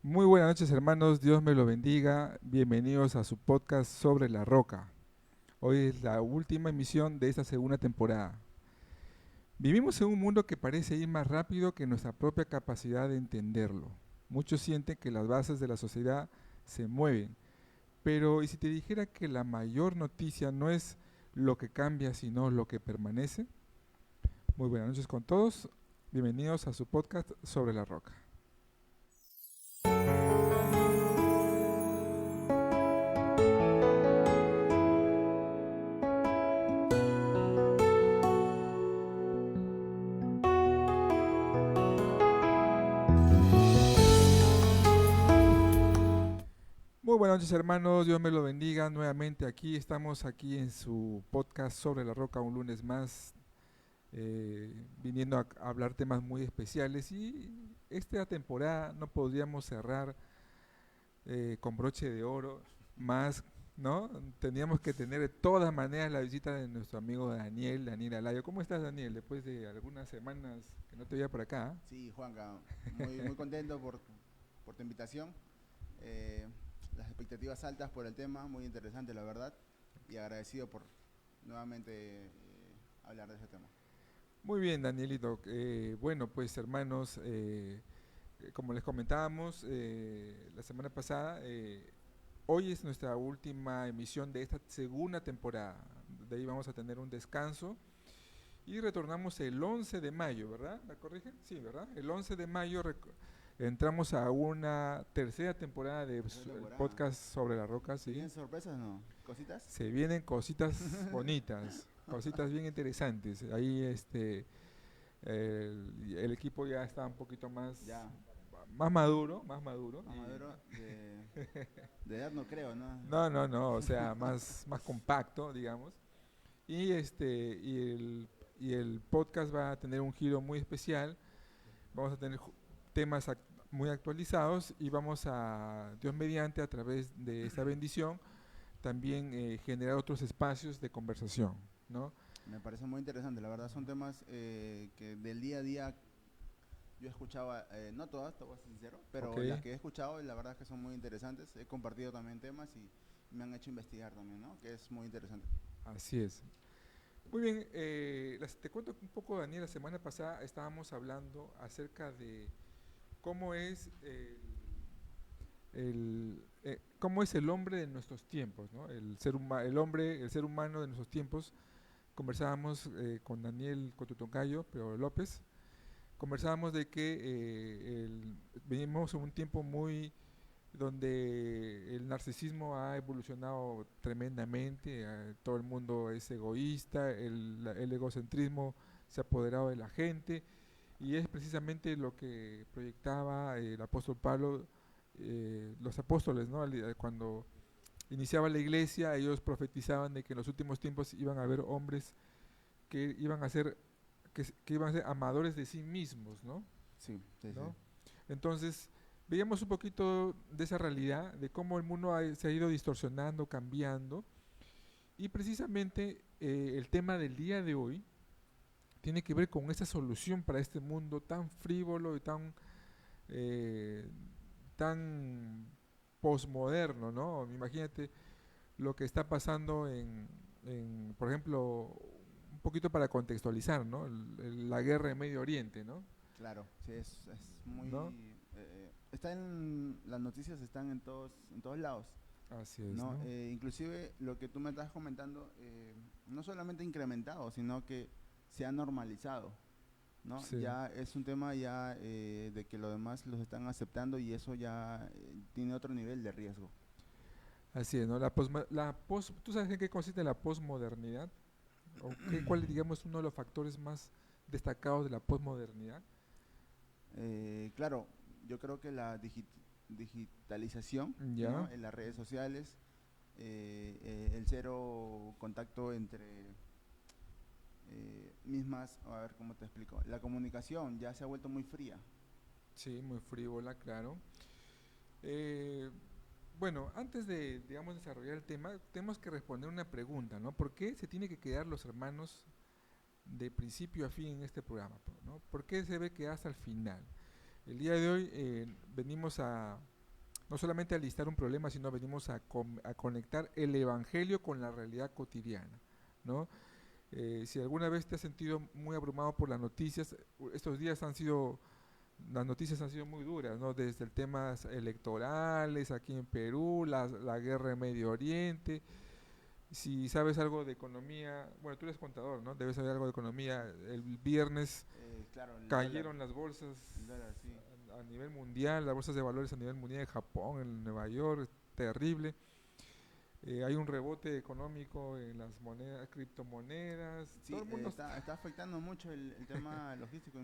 Muy buenas noches hermanos, Dios me lo bendiga, bienvenidos a su podcast sobre la roca. Hoy es la última emisión de esta segunda temporada. Vivimos en un mundo que parece ir más rápido que nuestra propia capacidad de entenderlo. Muchos sienten que las bases de la sociedad se mueven, pero ¿y si te dijera que la mayor noticia no es lo que cambia, sino lo que permanece? Muy buenas noches con todos, bienvenidos a su podcast sobre la roca. Muy buenas noches hermanos, Dios me lo bendiga nuevamente aquí, estamos aquí en su podcast sobre la roca un lunes más, viniendo a hablar temas muy especiales y esta temporada no podríamos cerrar con broche de oro más, ¿no? Teníamos que tener de todas maneras la visita de nuestro amigo Daniel Alayo. ¿Cómo estás Daniel? Después de algunas semanas que no te veía por acá. Sí, Juanca, muy contento por tu invitación. Eh, las expectativas altas por el tema, muy interesante la verdad, y agradecido por nuevamente hablar de ese tema. Muy bien Danielito, bueno pues hermanos, como les comentábamos la semana pasada, hoy es nuestra última emisión de esta segunda temporada. De ahí vamos a tener un descanso y retornamos el 11 de mayo, ¿verdad? ¿Me corrigen? Sí, ¿verdad? El 11 de mayo entramos a una tercera temporada de Tercera temporada. podcast sobre la roca, ¿Se ¿sí? vienen sorpresas o no? ¿Cositas? Se vienen cositas bonitas, cositas bien interesantes. Ahí el equipo ya está un poquito Ya, más maduro más y maduro de edad no creo, ¿no? no, o sea, más compacto, digamos. Y y el podcast va a tener un giro muy especial. Vamos a tener temas muy actualizados y vamos a, Dios mediante, a través de esta bendición, también generar otros espacios de conversación, ¿no? Me parece muy interesante, la verdad son temas que del día a día yo escuchaba, no todas, te voy a ser sincero, Ok, pero las que he escuchado, la verdad es que son muy interesantes. He compartido también temas y me han hecho investigar también, ¿no? Que es muy interesante. así es. Muy bien, te cuento un poco, Daniel, la semana pasada estábamos hablando acerca de cómo es cómo es el hombre de nuestros tiempos, ¿no? El hombre, el ser humano de nuestros tiempos. Conversábamos con Daniel Cotutoncayo, pero López, conversábamos de que venimos en un tiempo muy donde el narcisismo ha evolucionado tremendamente, todo el mundo es egoísta, el egocentrismo se ha apoderado de la gente y es precisamente lo que proyectaba el apóstol Pablo, los apóstoles, ¿no? Cuando iniciaba la iglesia, ellos profetizaban de que en los últimos tiempos iban a haber hombres que iban a ser, que iban a ser amadores de sí mismos, ¿no? Sí, sí, sí. ¿No? Entonces, veíamos un poquito de esa realidad, de cómo el mundo se ha ido distorsionando, cambiando, y precisamente el tema del día de hoy tiene que ver con esa solución para este mundo tan frívolo y eh, tan posmoderno, ¿no? Imagínate lo que está pasando por ejemplo, un poquito para contextualizar, ¿no? La guerra en Medio Oriente, ¿no? Claro, sí, es ¿No? muy... está en... Las noticias están en todos lados, Así es, ¿no? ¿no? Inclusive lo que tú me estás comentando, no solamente incrementado, sino que se ha normalizado, ¿no? Sí, Ya es un tema ya de que los demás los están aceptando y eso ya tiene otro nivel de riesgo. así es, ¿no? ¿Tú sabes en qué consiste la posmodernidad? ¿O cuál, digamos, es uno de los factores más destacados de la posmodernidad? Claro, yo creo que la digitalización, Ya, ¿no? En las redes sociales, el cero contacto entre mismas, a ver cómo te explico, la comunicación ya se ha vuelto muy fría. sí, muy frívola, claro. Eh, bueno, antes de, digamos, desarrollar el tema, tenemos que responder una pregunta, ¿no? ¿Por qué se tiene que quedar los hermanos de principio a fin en este programa, ¿no? ¿Por qué se debe quedar hasta el final? El día de hoy venimos no solamente a listar un problema, sino venimos a conectar el evangelio con la realidad cotidiana, ¿no? Si alguna vez te has sentido muy abrumado por las noticias, estos días las noticias han sido muy duras, ¿no? Desde el temas electorales aquí en Perú, la guerra en Medio Oriente. Si sabes algo de economía, bueno, tú eres contador, ¿no? Debes saber algo de economía. El viernes Claro, cayeron las bolsas el dólar, sí. a nivel mundial, las bolsas de valores a nivel mundial en Japón, en Nueva York, terrible. Hay un rebote económico en las monedas, criptomonedas, Sí, todo el mundo está afectando mucho el tema logístico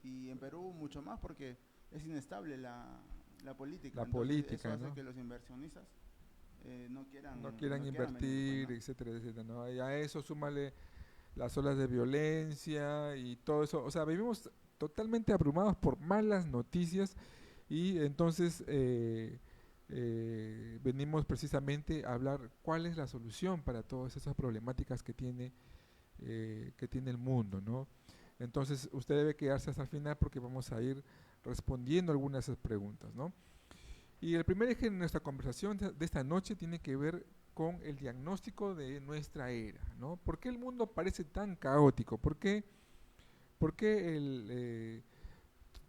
y en Perú mucho más porque es inestable la política. la Entonces eso política, hace ¿no? que los inversionistas No quieran no quieran venir, pues, invertir, ¿no? etcétera, etcétera, ¿no? Y a eso súmale las olas de violencia y todo eso. O sea, vivimos totalmente abrumados por malas noticias y entonces venimos precisamente a hablar cuál es la solución para todas esas problemáticas que tiene el mundo, ¿no? Entonces usted debe quedarse hasta el final porque vamos a ir respondiendo algunas de esas preguntas, ¿no? Y el primer eje de nuestra conversación de esta noche tiene que ver con el diagnóstico de nuestra era, ¿no? ¿Por qué el mundo parece tan caótico? Por qué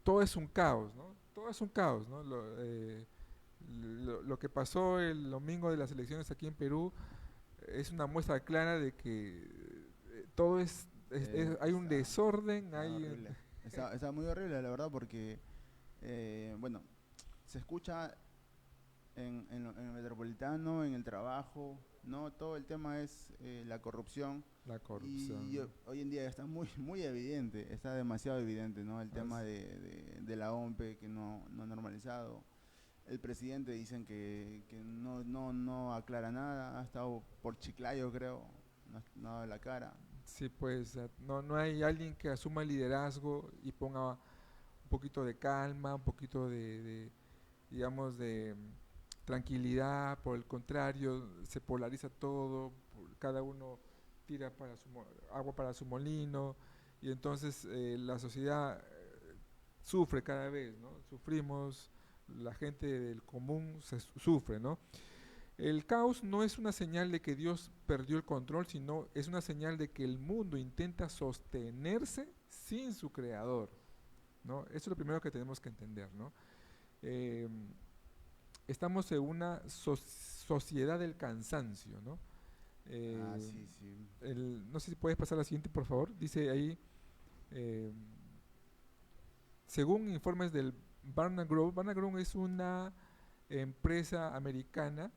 todo es un caos, ¿no? Todo es un caos, ¿no? Lo que pasó el domingo de las elecciones aquí en Perú es una muestra clara de que todo hay un desorden, Está horrible. Está muy horrible, la verdad, porque, bueno, se escucha en el metropolitano, en el trabajo, ¿no? Todo el tema es la corrupción. la Y corrupción. hoy en día está muy evidente, está demasiado evidente, ¿no? El tema de la OMP que no ha normalizado. El presidente dicen que no aclara nada, ha estado por Chiclayo, creo, no ha dado la cara. Sí, pues no hay alguien que asuma el liderazgo y ponga un poquito de calma, un poquito digamos, de tranquilidad. Por el contrario, se polariza todo, cada uno tira agua para su molino y entonces la sociedad sufre cada vez, ¿no? Sufrimos, la gente del común sufre, ¿no? El caos no es una señal de que Dios perdió el control, sino es una señal de que el mundo intenta sostenerse sin su creador, ¿no? Eso es lo primero que tenemos que entender, ¿no? Eh, Estamos en una sociedad del cansancio, ¿no? Eh, Sí, sí. no sé si puedes pasar a la siguiente, por favor. Dice ahí, eh, según informes del Barna Group es una empresa americana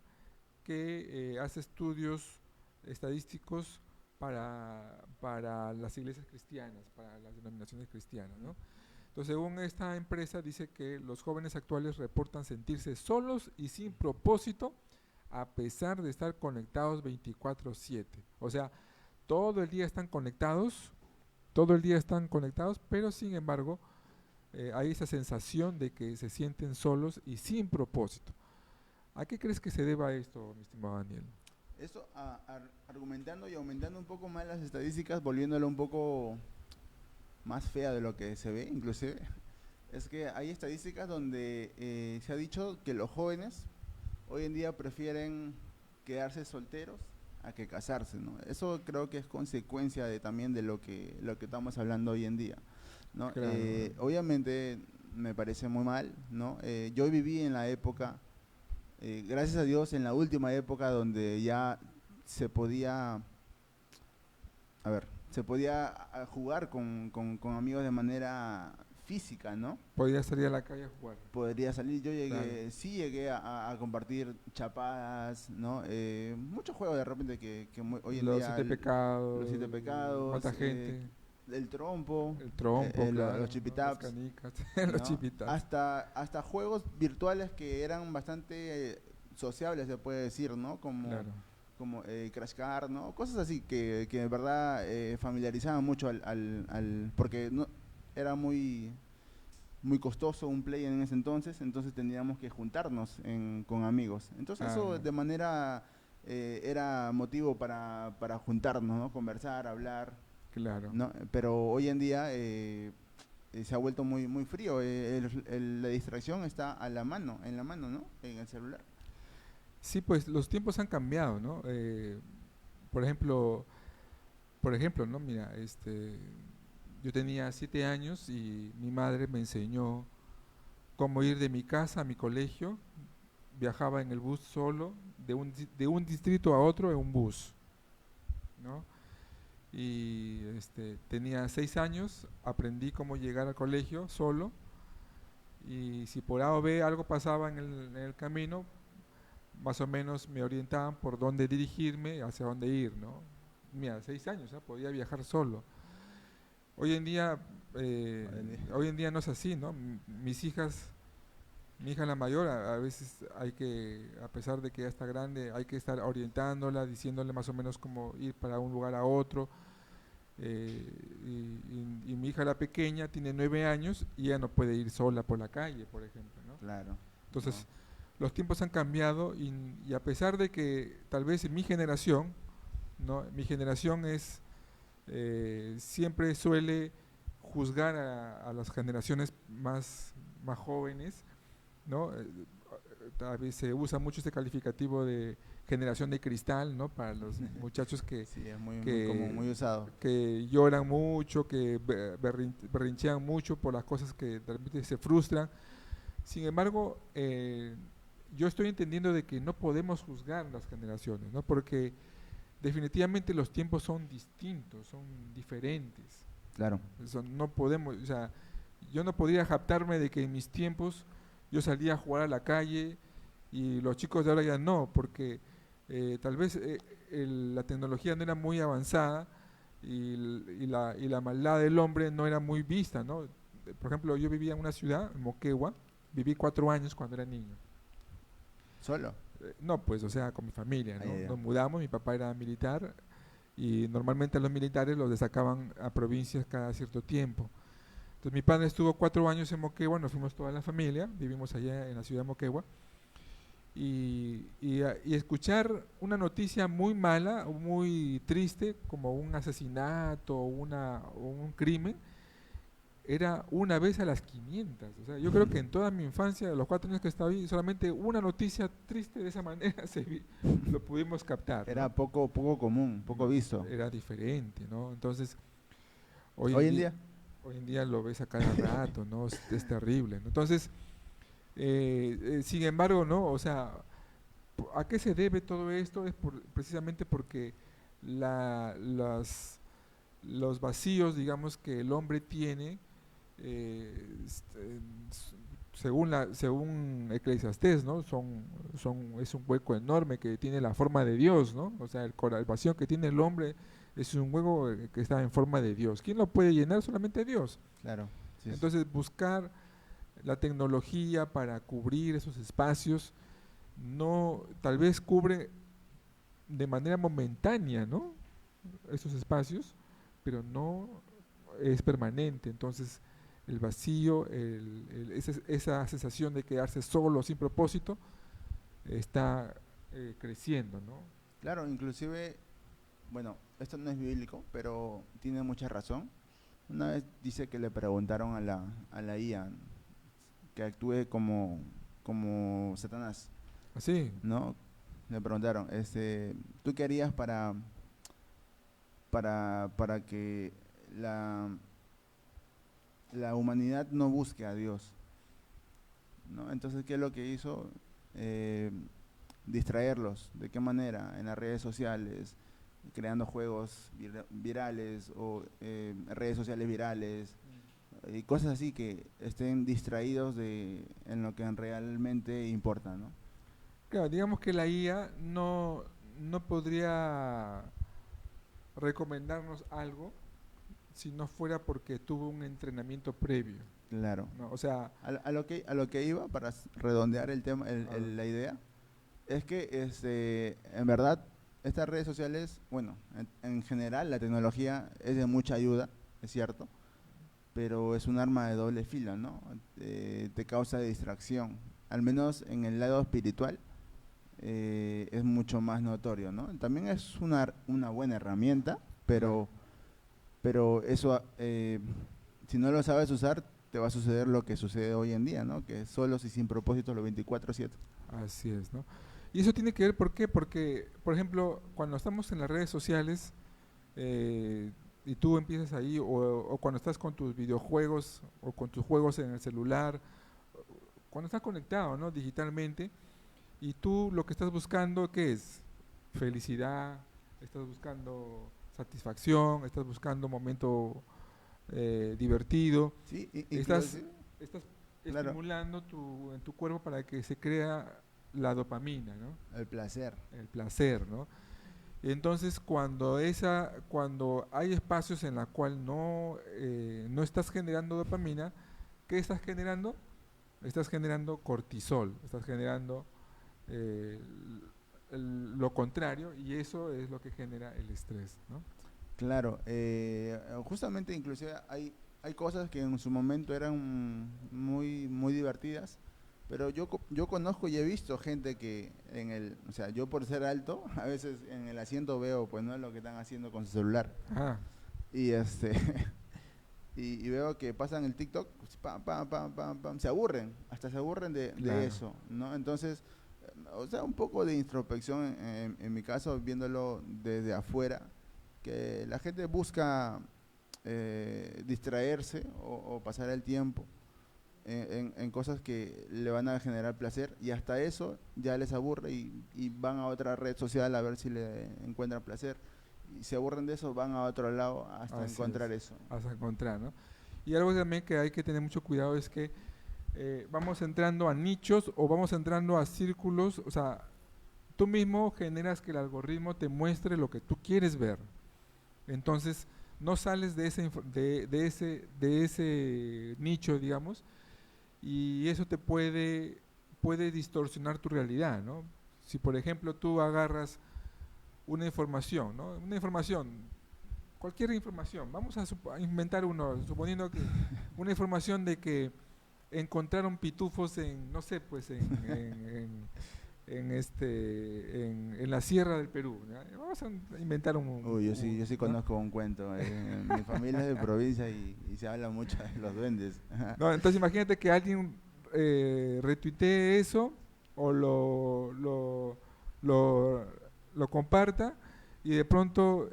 que hace estudios estadísticos para las iglesias cristianas, para las denominaciones cristianas, ¿no? Entonces, según esta empresa, dice que los jóvenes actuales reportan sentirse solos y sin propósito a pesar de estar conectados 24/7. O sea, todo el día están conectados, todo el día están conectados, pero sin embargo hay esa sensación de que se sienten solos y sin propósito. ¿A qué crees que se deba esto, mi estimado Daniel? Eso, argumentando y aumentando un poco más las estadísticas, volviéndolo un poco más fea de lo que se ve, inclusive, es que hay estadísticas donde se ha dicho que los jóvenes hoy en día prefieren quedarse solteros a que casarse, ¿no? Eso creo que es consecuencia también de lo que estamos hablando hoy en día, ¿no? Claro, Obviamente me parece muy mal, ¿no? Yo viví en la época, gracias a Dios, en la última época donde ya se podía, a ver, se podía jugar con amigos de manera física, ¿no? podía salir a la calle a jugar. Podría salir, yo Claro, sí llegué a compartir chapadas, ¿no? Muchos juegos de repente que hoy en los día, siete los siete pecados, pecados, mata gente, el trompo, el trompo, los claro, ¿no? Las chipitaps, canicas, los ¿no? chipitas. Hasta juegos virtuales que eran bastante sociables, se puede decir, ¿no? Claro, Como Crash Car, ¿no? Cosas así que de verdad familiarizaban mucho porque no, era muy costoso un play en ese entonces teníamos que juntarnos con amigos. Entonces eso claro, de manera era motivo para juntarnos, ¿no? Conversar, hablar, claro. ¿no? Pero hoy en día se ha vuelto muy, muy frío. La distracción está a la mano, en la mano, ¿no? En el celular. Sí, pues los tiempos han cambiado, ¿no? Por ejemplo, ¿no? Mira, yo tenía 7 años y mi madre me enseñó cómo ir de mi casa a mi colegio. Viajaba en el bus solo, de un distrito a otro en un bus, ¿no? Y tenía 6 años, aprendí cómo llegar al colegio solo, y si por A o B algo pasaba en el camino, más o menos me orientaban por dónde dirigirme, hacia dónde ir, ¿no? Mira, 6 años, ¿eh? Podía viajar solo. Hoy en día, hoy en día no es así, ¿no? Mis hijas, mi hija la mayor, a veces hay que, a pesar de que ya está grande, hay que estar orientándola, diciéndole más o menos cómo ir para un lugar a otro. Y mi hija la pequeña tiene 9 años y ya no puede ir sola por la calle, por ejemplo, ¿no? Claro. Entonces, No. los tiempos han cambiado y a pesar de que tal vez en mi generación, ¿no? Mi generación siempre suele juzgar a las generaciones más jóvenes, ¿no? A veces se usa mucho este calificativo de generación de cristal, ¿no? Para los muchachos Sí, es muy, muy común, que, muy usado. que lloran mucho, que berrinchean mucho por las cosas que de repente se frustran. Sin embargo, yo estoy entendiendo de que no podemos juzgar las generaciones, ¿no? Porque definitivamente los tiempos son distintos, son diferentes. Claro. No podemos, o sea, yo no podría jactarme de que en mis tiempos yo salía a jugar a la calle y los chicos de ahora ya no, porque tal vez la tecnología no era muy avanzada y la maldad del hombre no era muy vista, ¿no? Por ejemplo, yo vivía en una ciudad, en Moquegua, viví 4 años cuando era niño. ¿Solo? No, pues, o sea, con mi familia, Ah, ¿no? ya, ya. Nos mudamos, mi papá era militar y normalmente a los militares los sacaban a provincias cada cierto tiempo. Entonces mi padre estuvo 4 años en Moquegua, nos fuimos toda la familia, vivimos allá en la ciudad de Moquegua, y escuchar una noticia muy mala, o muy triste, como un asesinato o un crimen, era una vez a las 500. O sea, yo creo que en toda mi infancia, de los 4 años que estaba ahí, solamente una noticia triste de esa manera lo pudimos captar, Era ¿no? poco, poco común, poco No, visto. era diferente, ¿no? Entonces, hoy en Hoy en día, día, hoy en día lo ves a cada rato, ¿no? Es terrible, ¿no? Entonces, sin embargo, ¿no? O sea, ¿a qué se debe todo esto? Precisamente porque la, las, los vacíos, digamos, que el hombre tiene, según Eclesiastés, ¿no? Es un hueco enorme que tiene la forma de Dios, ¿no? O sea, el vacío que tiene el hombre es un hueco que está en forma de Dios. ¿Quién lo puede llenar? Solamente Dios. claro. Sí, sí. Entonces, buscar la tecnología para cubrir esos espacios, no, tal vez cubre de manera momentánea, ¿no? Esos espacios, pero no es permanente. Entonces, el vacío, esa sensación de quedarse solo, sin propósito, está creciendo, ¿no? Claro, inclusive, bueno, esto no es bíblico, pero tiene mucha razón. Una vez dice que le preguntaron a la IA que actúe como Satanás, Así, ¿no? Le preguntaron, ¿tú qué harías para que la, la humanidad no busque a Dios? ¿No? Entonces, ¿qué es lo que hizo? Eh, Distraerlos. ¿De qué manera? En las redes sociales, creando juegos virales o redes sociales virales y cosas así que estén distraídos en lo que realmente importa, ¿no? claro, digamos que la IA no podría recomendarnos algo si no fuera porque tuvo un entrenamiento previo, Claro. ¿no? O sea, A lo que iba, para redondear el tema, ah, la idea, es que en verdad estas redes sociales, bueno, en general la tecnología es de mucha ayuda, es cierto, pero es un arma de doble filo, ¿no? Te causa distracción, al menos en el lado espiritual es mucho más notorio, ¿no? También es una buena herramienta, claro, pero eso si no lo sabes usar, te va a suceder lo que sucede hoy en día, ¿no? Que solos y sin propósitos los 24/7. Así es, ¿no? Y eso tiene que ver, ¿por qué? Porque, por ejemplo, cuando estamos en las redes sociales y tú empiezas ahí, o cuando estás con tus videojuegos o con tus juegos en el celular, cuando estás conectado, ¿no? Digitalmente, y tú lo que estás buscando, ¿qué es? Felicidad, estás buscando satisfacción, estás buscando un momento divertido, Sí, estás, inclusive, estás claro, estimulando en tu cuerpo para que se crea la dopamina, ¿no? el placer. El placer, ¿no? Entonces, cuando hay espacios en la cual no estás generando dopamina, ¿qué estás generando? Estás generando cortisol, estás generando eh, lo contrario, y eso es lo que genera el estrés, ¿no? Claro, justamente inclusive hay cosas que en su momento eran muy divertidas, pero yo conozco y he visto gente que o sea, yo por ser alto, a veces en el asiento veo pues no lo que están haciendo con su celular Ah, y y veo que pasan el TikTok, pues, pam, pam, pam, pam, pam, se aburren, hasta se aburren de claro, eso, ¿no? Entonces, o sea, un poco de introspección en mi caso, viéndolo desde afuera, que la gente busca distraerse o pasar el tiempo en cosas que le van a generar placer y hasta eso ya les aburre y van a otra red social a ver si le encuentran placer. Y se aburren de eso, van a otro lado hasta así es, encontrar eso. vas a encontrar, ¿no? Y algo también que hay que tener mucho cuidado es que vamos entrando a nichos o vamos entrando a círculos, o sea, tú mismo generas que el algoritmo te muestre lo que tú quieres ver. Entonces, no sales de ese nicho, digamos, y eso puede distorsionar tu realidad, ¿no? Si, por ejemplo, tú agarras una información, ¿no? Una información, cualquier información, vamos a inventar uno, suponiendo que una información de que encontraron pitufos en, no sé, pues en la sierra del Perú, ¿ya? Vamos a inventar Uy, yo sí ¿no? conozco un cuento. Mi familia es de provincia y se habla mucho de los duendes. No, entonces imagínate que alguien retuitee eso o lo, lo comparta, y de pronto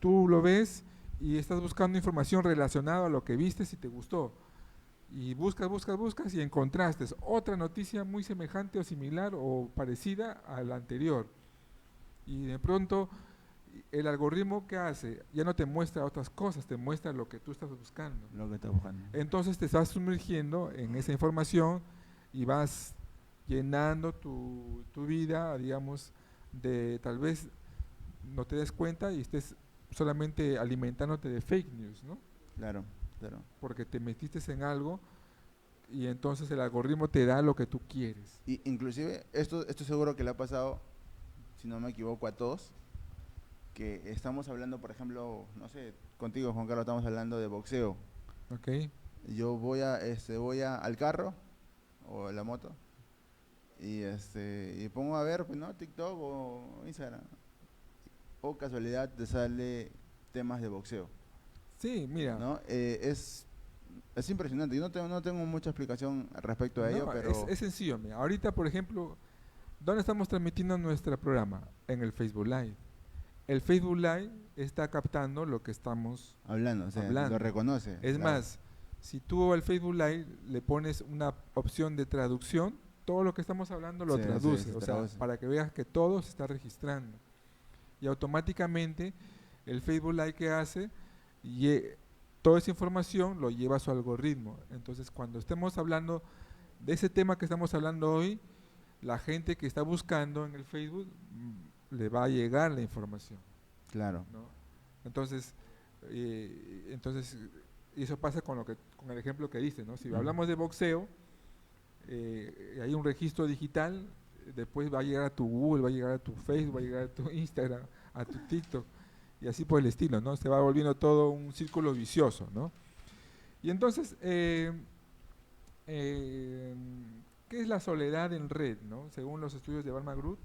tú lo ves y estás buscando información relacionada a lo que viste si te gustó. Y buscas y encontraste otra noticia muy semejante o similar o parecida a la anterior. Y de pronto el algoritmo, ¿qué hace? Ya no te muestra otras cosas, te muestra lo que tú estás buscando. Lo que está buscando. Entonces te estás sumergiendo en esa información y vas llenando tu vida, digamos, de tal vez no te des cuenta y estés solamente alimentándote de fake news, ¿no? Claro, claro. Porque te metiste en algo y entonces el algoritmo te da lo que tú quieres. Y inclusive, esto seguro que le ha pasado, si no me equivoco, a todos, que estamos hablando, por ejemplo, no sé, contigo, Juan Carlos, estamos hablando de boxeo. ¿Ok? Yo al carro o a la moto y pongo a ver, pues, ¿no? TikTok o Instagram. O casualidad te sale temas de boxeo, Sí, mira, ¿no? Es impresionante. Yo no tengo mucha explicación respecto a ello, no, pero es sencillo. Mira, ahorita, por ejemplo, ¿dónde estamos transmitiendo nuestro programa? En el Facebook Live. El Facebook Live está captando lo que estamos hablando, o sea, lo hablando. reconoce, Es claro. más, si tú al Facebook Live le pones una opción de traducción, todo lo que estamos hablando lo traduce, Se o sea, traduce. para que veas que todo se está registrando. Y automáticamente el Facebook Live, que hace, Lle- toda esa información lo lleva a su algoritmo. Entonces, cuando estemos hablando de ese tema que estamos hablando hoy, la gente que está buscando en el Facebook le va a llegar la información, Claro. ¿no? Entonces, entonces eso pasa con el ejemplo que dice, ¿no? Si Ujú. hablamos de boxeo, hay un registro digital, después va a llegar a tu Google, va a llegar a tu Facebook, va a llegar a tu Instagram, a tu TikTok, y así por el estilo, ¿no? Se va volviendo todo un círculo vicioso, ¿no? Y entonces, eh, ¿qué es la soledad en red, ¿no? Según los estudios de Balma Group,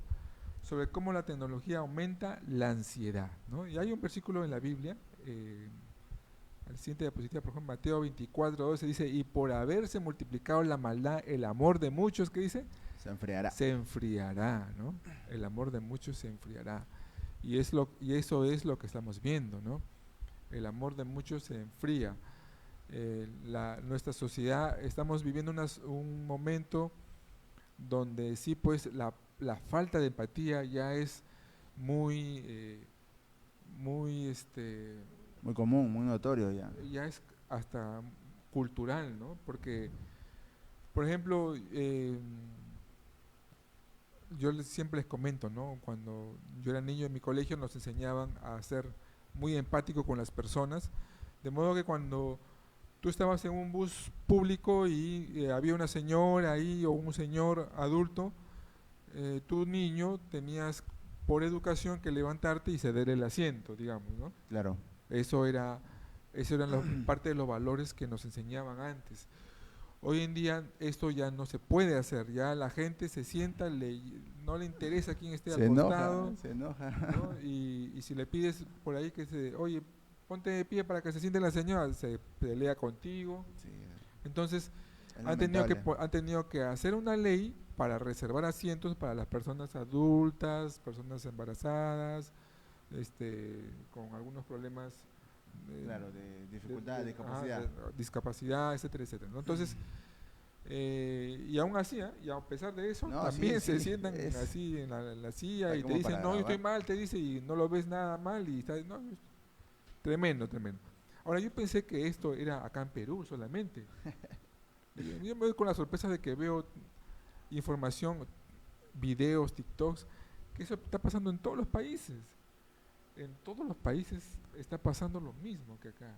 sobre cómo la tecnología aumenta la ansiedad, ¿no? Y hay un versículo en la Biblia, Al siguiente diapositiva, por ejemplo, Mateo 24:12 dice, y por haberse multiplicado la maldad, el amor de muchos, ¿qué dice? Se enfriará. Se enfriará, ¿no? El amor de muchos se enfriará. Y eso es lo que estamos viendo, ¿no? El amor de muchos se enfría. Nuestra sociedad, estamos viviendo un momento donde sí, pues la falta de empatía ya es muy, muy, Muy común, muy notorio ya. ya es hasta cultural, ¿no? Porque, por ejemplo, siempre les comento, ¿no? Cuando yo era niño en mi colegio nos enseñaban a ser muy empático con las personas, de modo que cuando tú estabas en un bus público y había una señora ahí o un señor adulto, tu niño tenías por educación que levantarte y ceder el asiento, digamos, ¿no? Claro. Eso eran parte de los valores que nos enseñaban antes. Hoy en día esto ya no se puede hacer, ya la gente se sienta, no le interesa quién esté al costado, se enoja. ¿no? Y si le pides por ahí oye, ponte de pie para que se siente la señora, se pelea contigo. Sí, Entonces es han tenido que hacer una ley para reservar asientos para las personas adultas, personas embarazadas, con algunos problemas claro, de dificultad, discapacidad. discapacidad, etcétera, etcétera, ¿no? Entonces, y aún así, y a pesar de eso, No, también sí, se sí, sientan así en la silla hay y te como dicen, para no, yo estoy grabar. mal, te dice, y no lo ves nada mal, y no, tremendo, tremendo. Ahora, yo pensé que esto era acá en Perú solamente. Yo me doy con la sorpresa de que veo información, videos, TikToks, que eso está pasando en todos los países. En todos los países está pasando lo mismo que acá.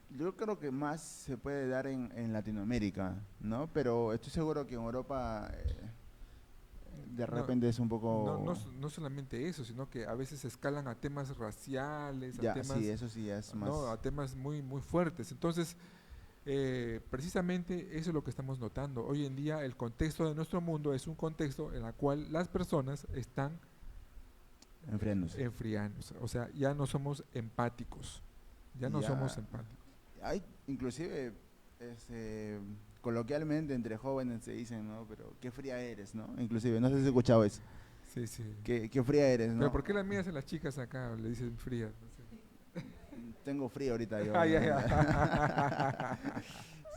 Yo creo que más se puede dar en Latinoamérica, ¿no? Pero estoy seguro que en Europa de No, repente es un poco... no solamente eso, sino que a veces escalan a temas raciales, a Ya, temas, sí, eso sí es más... ¿no? A temas muy, muy fuertes. Entonces, precisamente eso es lo que estamos notando. Hoy en día el contexto de nuestro mundo es un contexto en el cual las personas están enfriándose. O sea, ya no somos empáticos. Ya no Ya. somos empáticos. Hay inclusive, coloquialmente entre jóvenes se dicen, ¿no? Pero qué fría eres, ¿no? Inclusive, no sé si has escuchado eso. Sí, sí. Qué fría eres, ¿no? Pero ¿por qué las mías en las chicas acá le dicen frías? No sé. Tengo frío ahorita yo. Ah, ya.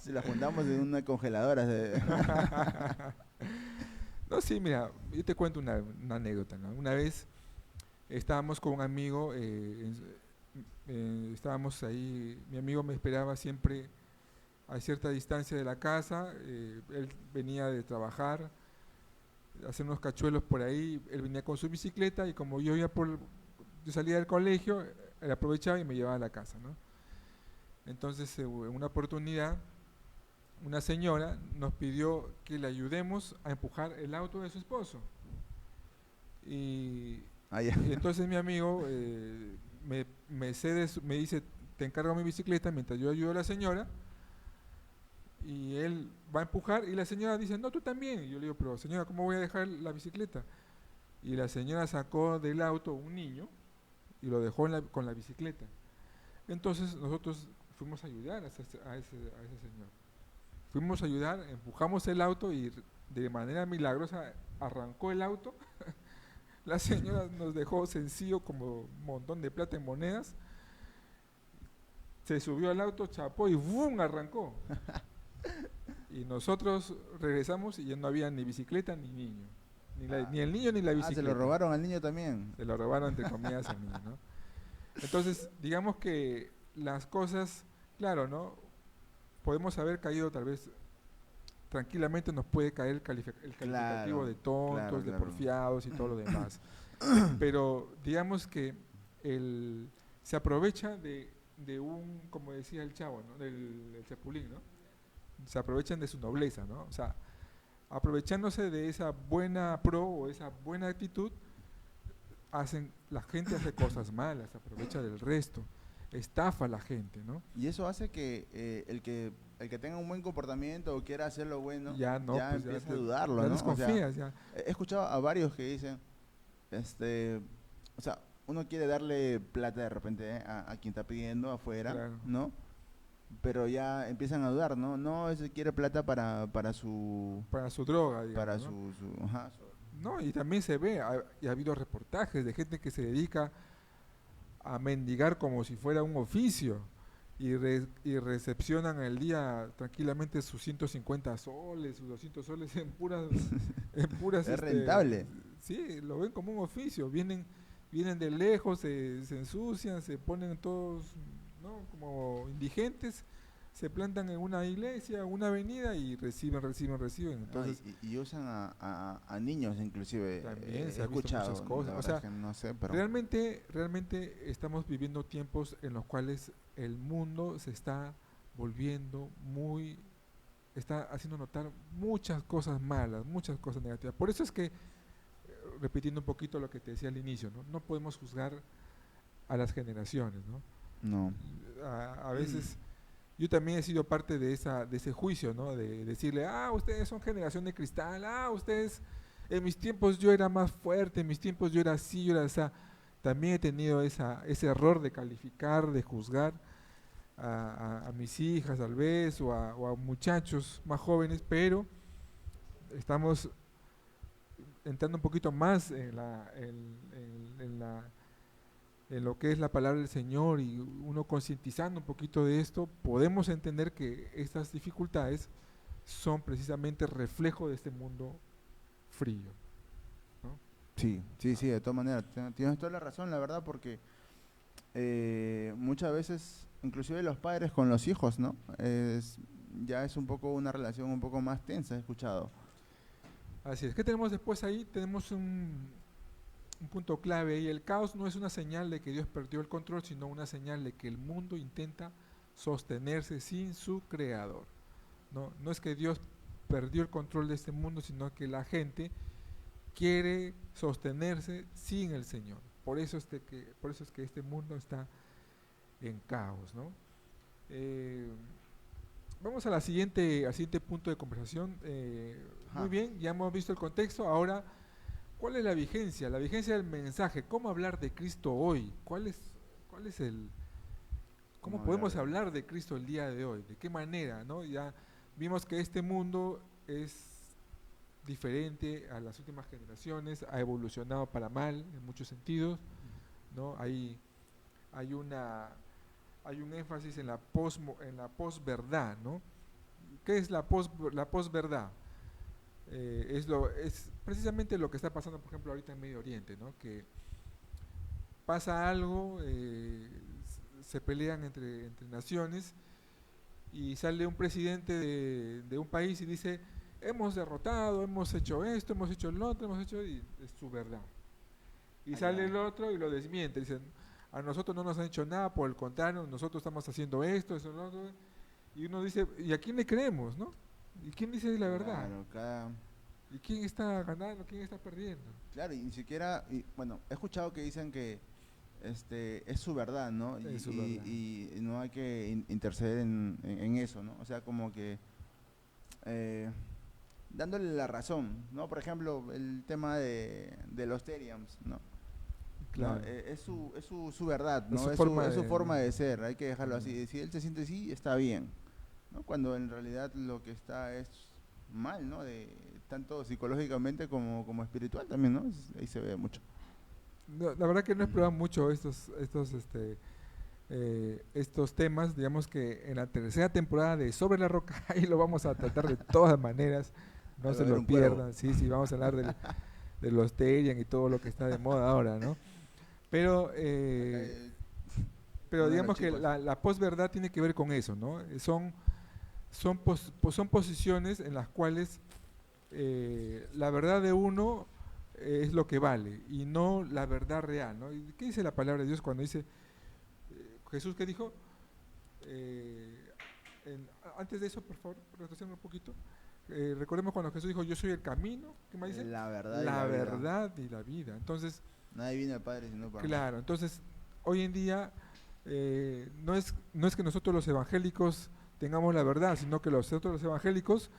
Si la juntamos en una congeladora. No, sí, mira, yo te cuento una anécdota, ¿no? Una vez estábamos con un amigo, estábamos ahí, mi amigo me esperaba siempre a cierta distancia de la casa, él venía de trabajar, hacer unos cachuelos por ahí, él venía con su bicicleta y como yo salía del colegio, él aprovechaba y me llevaba a la casa, ¿no? Entonces, en una oportunidad, una señora nos pidió que le ayudemos a empujar el auto de su esposo. Y y entonces mi amigo me dice, te encargo mi bicicleta mientras yo ayudo a la señora, y él va a empujar y la señora dice, no, tú también. Y yo le digo, pero señora, ¿cómo voy a dejar la bicicleta? Y la señora sacó del auto un niño y lo dejó con la bicicleta. Entonces nosotros fuimos a ayudar a ese señor. Fuimos a ayudar, empujamos el auto y de manera milagrosa arrancó el auto. La señora nos dejó sencillo como un montón de plata en monedas. Se subió al auto, chapó y ¡bum! Arrancó. Y nosotros regresamos y ya no había ni bicicleta ni niño. Ni el niño ni la bicicleta. Se lo robaron al niño también. Se lo robaron entre comillas al niño, ¿no? Entonces, digamos que las cosas, claro, ¿no? Podemos haber caído tal vez tranquilamente, nos puede caer el calificativo de tontos, de porfiados y todo lo demás. Pero digamos que se aprovecha de como decía el chavo, ¿no? del chapulín, ¿no? Se aprovechan de su nobleza, ¿no? O sea, aprovechándose de esa buena o esa buena actitud, la gente hace cosas malas, se aprovecha del resto, estafa a la gente, ¿no? Y eso hace que el que tenga un buen comportamiento o quiera hacer lo bueno, ya pues empieza a dudarlo, ya ¿no? desconfías, o sea, he escuchado a varios que dicen, o sea, uno quiere darle plata de repente a quien está pidiendo afuera, claro, ¿no? Pero ya empiezan a dudar, ¿no? No, ese quiere plata para su, para su droga, digamos, para ¿no? ajá, No, y también se ve, y ha habido reportajes de gente que se dedica a mendigar como si fuera un oficio y recepcionan el día tranquilamente sus 150 soles, sus 200 soles en puras, es rentable. sí, lo ven como un oficio, vienen de lejos, se ensucian, se ponen todos, ¿no? Como indigentes, se plantan en una iglesia, una avenida y reciben. ¿No? Entonces, Y usan a niños inclusive, también se he ha visto muchas escuchado, cosas. la O verdad sea, es que no sé, pero realmente estamos viviendo tiempos en los cuales el mundo se está volviendo está haciendo notar muchas cosas malas, muchas cosas negativas. Por eso es que, repitiendo un poquito lo que te decía al inicio, no podemos juzgar a las generaciones, ¿no? no. A veces yo también he sido parte de ese juicio, ¿no? De decirle, ustedes son generación de cristal, ustedes, en mis tiempos yo era más fuerte, en mis tiempos yo era así, yo era esa. También he tenido ese error de calificar, de juzgar a mis hijas, tal vez, o a muchachos más jóvenes, pero estamos entrando un poquito más en lo que es la palabra del Señor y uno concientizando un poquito de esto, podemos entender que estas dificultades son precisamente reflejo de este mundo frío, ¿no? Sí, sí, sí, de todas maneras, tienes toda la razón, la verdad, porque muchas veces, inclusive los padres con los hijos, ¿no? Ya es un poco una relación un poco más tensa, he escuchado. Así es. ¿Qué tenemos después ahí? Tenemos un punto clave ahí. El caos no es una señal de que Dios perdió el control, sino una señal de que el mundo intenta sostenerse sin su creador. No es que Dios perdió el control de este mundo, sino que la gente quiere sostenerse sin el Señor. Por eso es que este mundo está en caos, ¿no? Vamos al siguiente punto de conversación. Muy Ajá. bien, ya hemos visto el contexto. Ahora, ¿cuál es la vigencia? La vigencia del mensaje. ¿Cómo hablar de Cristo hoy? Cuál es cómo ¿Cómo hablar podemos de hablar de Cristo el día de hoy? ¿De qué manera, no? Ya vimos que este mundo es diferente a las últimas generaciones, ha evolucionado para mal en muchos sentidos, ¿no? Hay una hay un énfasis en la posverdad, ¿no? ¿Qué es la posverdad? Es precisamente lo que está pasando, por ejemplo, ahorita en Medio Oriente, ¿no? Que pasa algo, se pelean entre naciones y sale un presidente de un país y dice, hemos derrotado, hemos hecho esto, hemos hecho lo otro, y es su verdad. Y sale allá? el otro y lo desmiente, dicen, a nosotros no nos han hecho nada, por el contrario, nosotros estamos haciendo esto, eso, lo otro. Y uno dice, ¿y a quién le creemos, no? ¿Y quién dice la verdad? Claro, ¿Y quién está ganando, quién está perdiendo? claro, y ni siquiera, bueno, he escuchado que dicen que es su verdad, ¿no? Es su verdad. Y no hay que interceder en eso, ¿no? O sea, como que eh, dándole la razón, ¿no? Por ejemplo, el tema de los Teriams, ¿no? ¿No? Claro. Es su verdad, Es ¿no? su forma Es su de... forma de ser, hay que dejarlo Mm, así. Si él se siente así, está bien, ¿no? Cuando en realidad lo que está es mal, ¿no? Tanto psicológicamente como espiritual también, ¿no? Ahí se ve mucho. no, la verdad que no he Ujú. probado mucho estos temas, digamos que en la tercera temporada de Sobre la Roca, ahí lo vamos a tratar de todas maneras, no Ahí va se a haber lo un cuervo. pierdan, sí, sí, vamos a hablar de los Terian y todo lo que está de moda ahora, ¿no? Pero, Acá pero uno de los digamos que chicos. la posverdad tiene que ver con eso, ¿no? Son posiciones en las cuales la verdad de uno es lo que vale y no la verdad real, ¿no? ¿Y qué dice la palabra de Dios cuando dice, Jesús qué dijo? Eh, Antes de eso, por favor, retrocedemos un poquito. Recordemos cuando Jesús dijo, yo soy el camino, ¿qué más dice? La verdad y La la vida. verdad y la vida. Entonces, Nadie viene al Padre sino por mí. claro, entonces hoy en día no es que nosotros los evangélicos tengamos la verdad, sino que los otros los evangélicos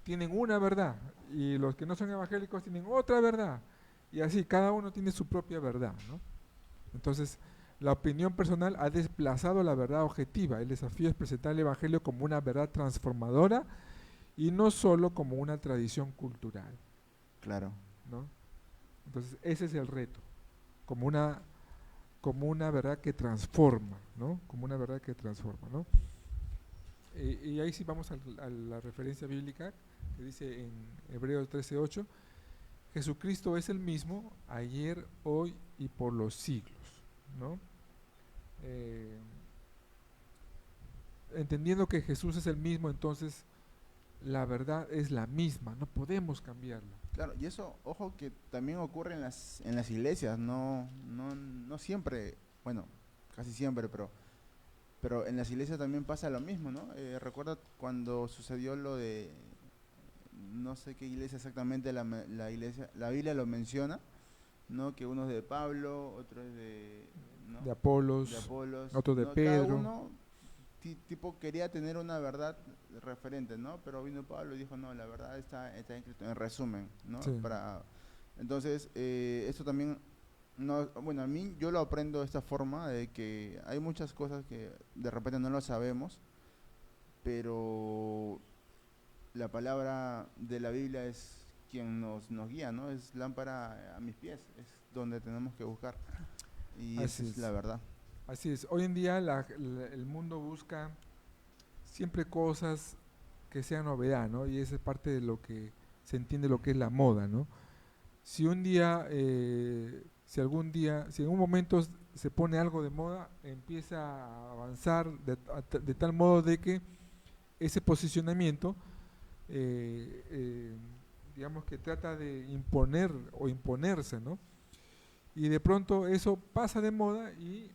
tienen una verdad y los que no son evangélicos tienen otra verdad. Y así, cada uno tiene su propia verdad, ¿no? Entonces, la opinión personal ha desplazado la verdad objetiva. El desafío es presentar el Evangelio como una verdad transformadora y no solo como una tradición cultural, Claro. ¿no? Entonces, ese es el reto, como una verdad que transforma, ¿no? Como una verdad que transforma, ¿no? Y ahí sí vamos a la referencia bíblica que dice en Hebreos 13:8, Jesucristo es el mismo ayer, hoy y por los siglos, ¿no? Eh, Entendiendo que Jesús es el mismo, entonces la verdad es la misma, no podemos cambiarla. Claro, y eso, ojo, que también ocurre en las iglesias, no siempre, bueno, casi siempre, pero en las iglesias también pasa lo mismo, ¿no? Recuerda cuando sucedió lo de, no sé qué iglesia exactamente, la iglesia, la Biblia lo menciona, ¿no? Que uno es de Pablo, otro es de, ¿no? De De Apolos, Apolos, otro de ¿no? Cada Pedro, uno tipo quería tener una verdad referente, ¿no? Pero vino Pablo y dijo, no, la verdad está escrito en resumen, ¿no? sí, Entonces, esto también, no, bueno, a mí yo lo aprendo de esta forma, de que hay muchas cosas que de repente no lo sabemos, pero la palabra de la Biblia es quien nos guía, ¿no? Es lámpara a mis pies, es donde tenemos que buscar. Y esa así es la es. verdad. Así es. Hoy en día el mundo busca siempre cosas que sean novedad, ¿no? Y esa es parte de lo que se entiende lo que es la moda, ¿no? Si un día, si algún día, si en un momento se pone algo de moda, empieza a avanzar de tal modo de que ese posicionamiento, eh, eh, digamos que trata de imponer o imponerse, ¿no? Y de pronto eso pasa de moda y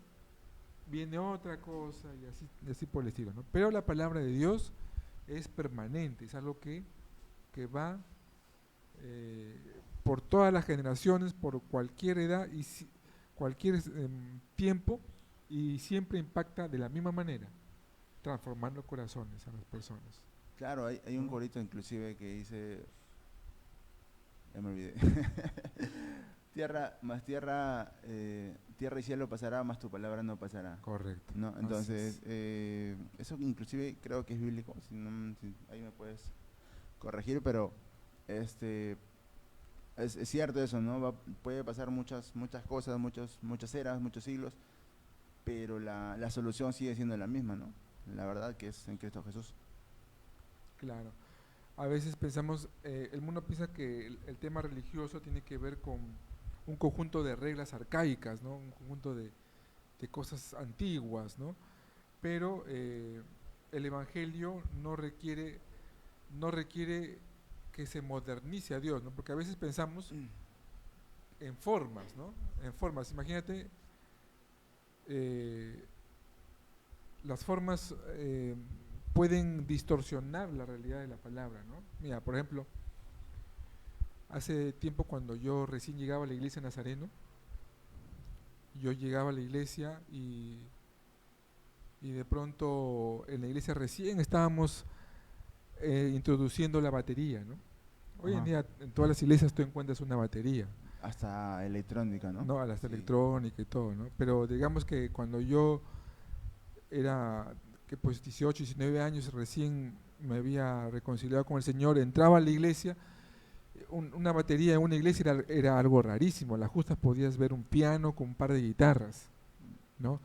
viene otra cosa y así por el estilo, ¿no? Pero la palabra de Dios es permanente, es algo que va eh, por todas las generaciones, por cualquier edad y cualquier tiempo y siempre impacta de la misma manera, transformando corazones a las personas, Claro, hay un ¿no? corito inclusive que dice, ya me olvidé. Tierra, más tierra, tierra y cielo pasará, más tu palabra no pasará. Correcto. ¿No? Así Entonces, es. eso inclusive creo que es bíblico, si ahí me puedes corregir, pero este es cierto eso, ¿no? Puede pasar muchas cosas, muchas eras, muchos siglos, pero la solución sigue siendo la misma, ¿no? La verdad que es en Cristo Jesús. Claro. A veces pensamos, el mundo piensa que el tema religioso tiene que ver con un conjunto de reglas arcaicas, ¿no? Un conjunto de cosas antiguas, ¿no? Pero el Evangelio no requiere que se modernice a Dios, ¿no? Porque a veces pensamos en formas, ¿no? En formas. Imagínate, eh, las formas pueden distorsionar la realidad de la palabra, ¿no? Mira, por ejemplo, hace tiempo cuando yo recién llegaba a la iglesia Nazareno, yo llegaba a la iglesia y de pronto en la iglesia recién estábamos introduciendo la batería, ¿no? Hoy en Ajá. día en todas las iglesias tú encuentras una batería, Hasta electrónica, ¿no? ¿no? A la Sí. electrónica y todo, ¿no? Pero digamos que cuando yo era, que pues 18, 19 años, recién me había reconciliado con el Señor, entraba a la iglesia, una batería en una iglesia era algo rarísimo, a las justas podías ver un piano con un par de guitarras, ¿no?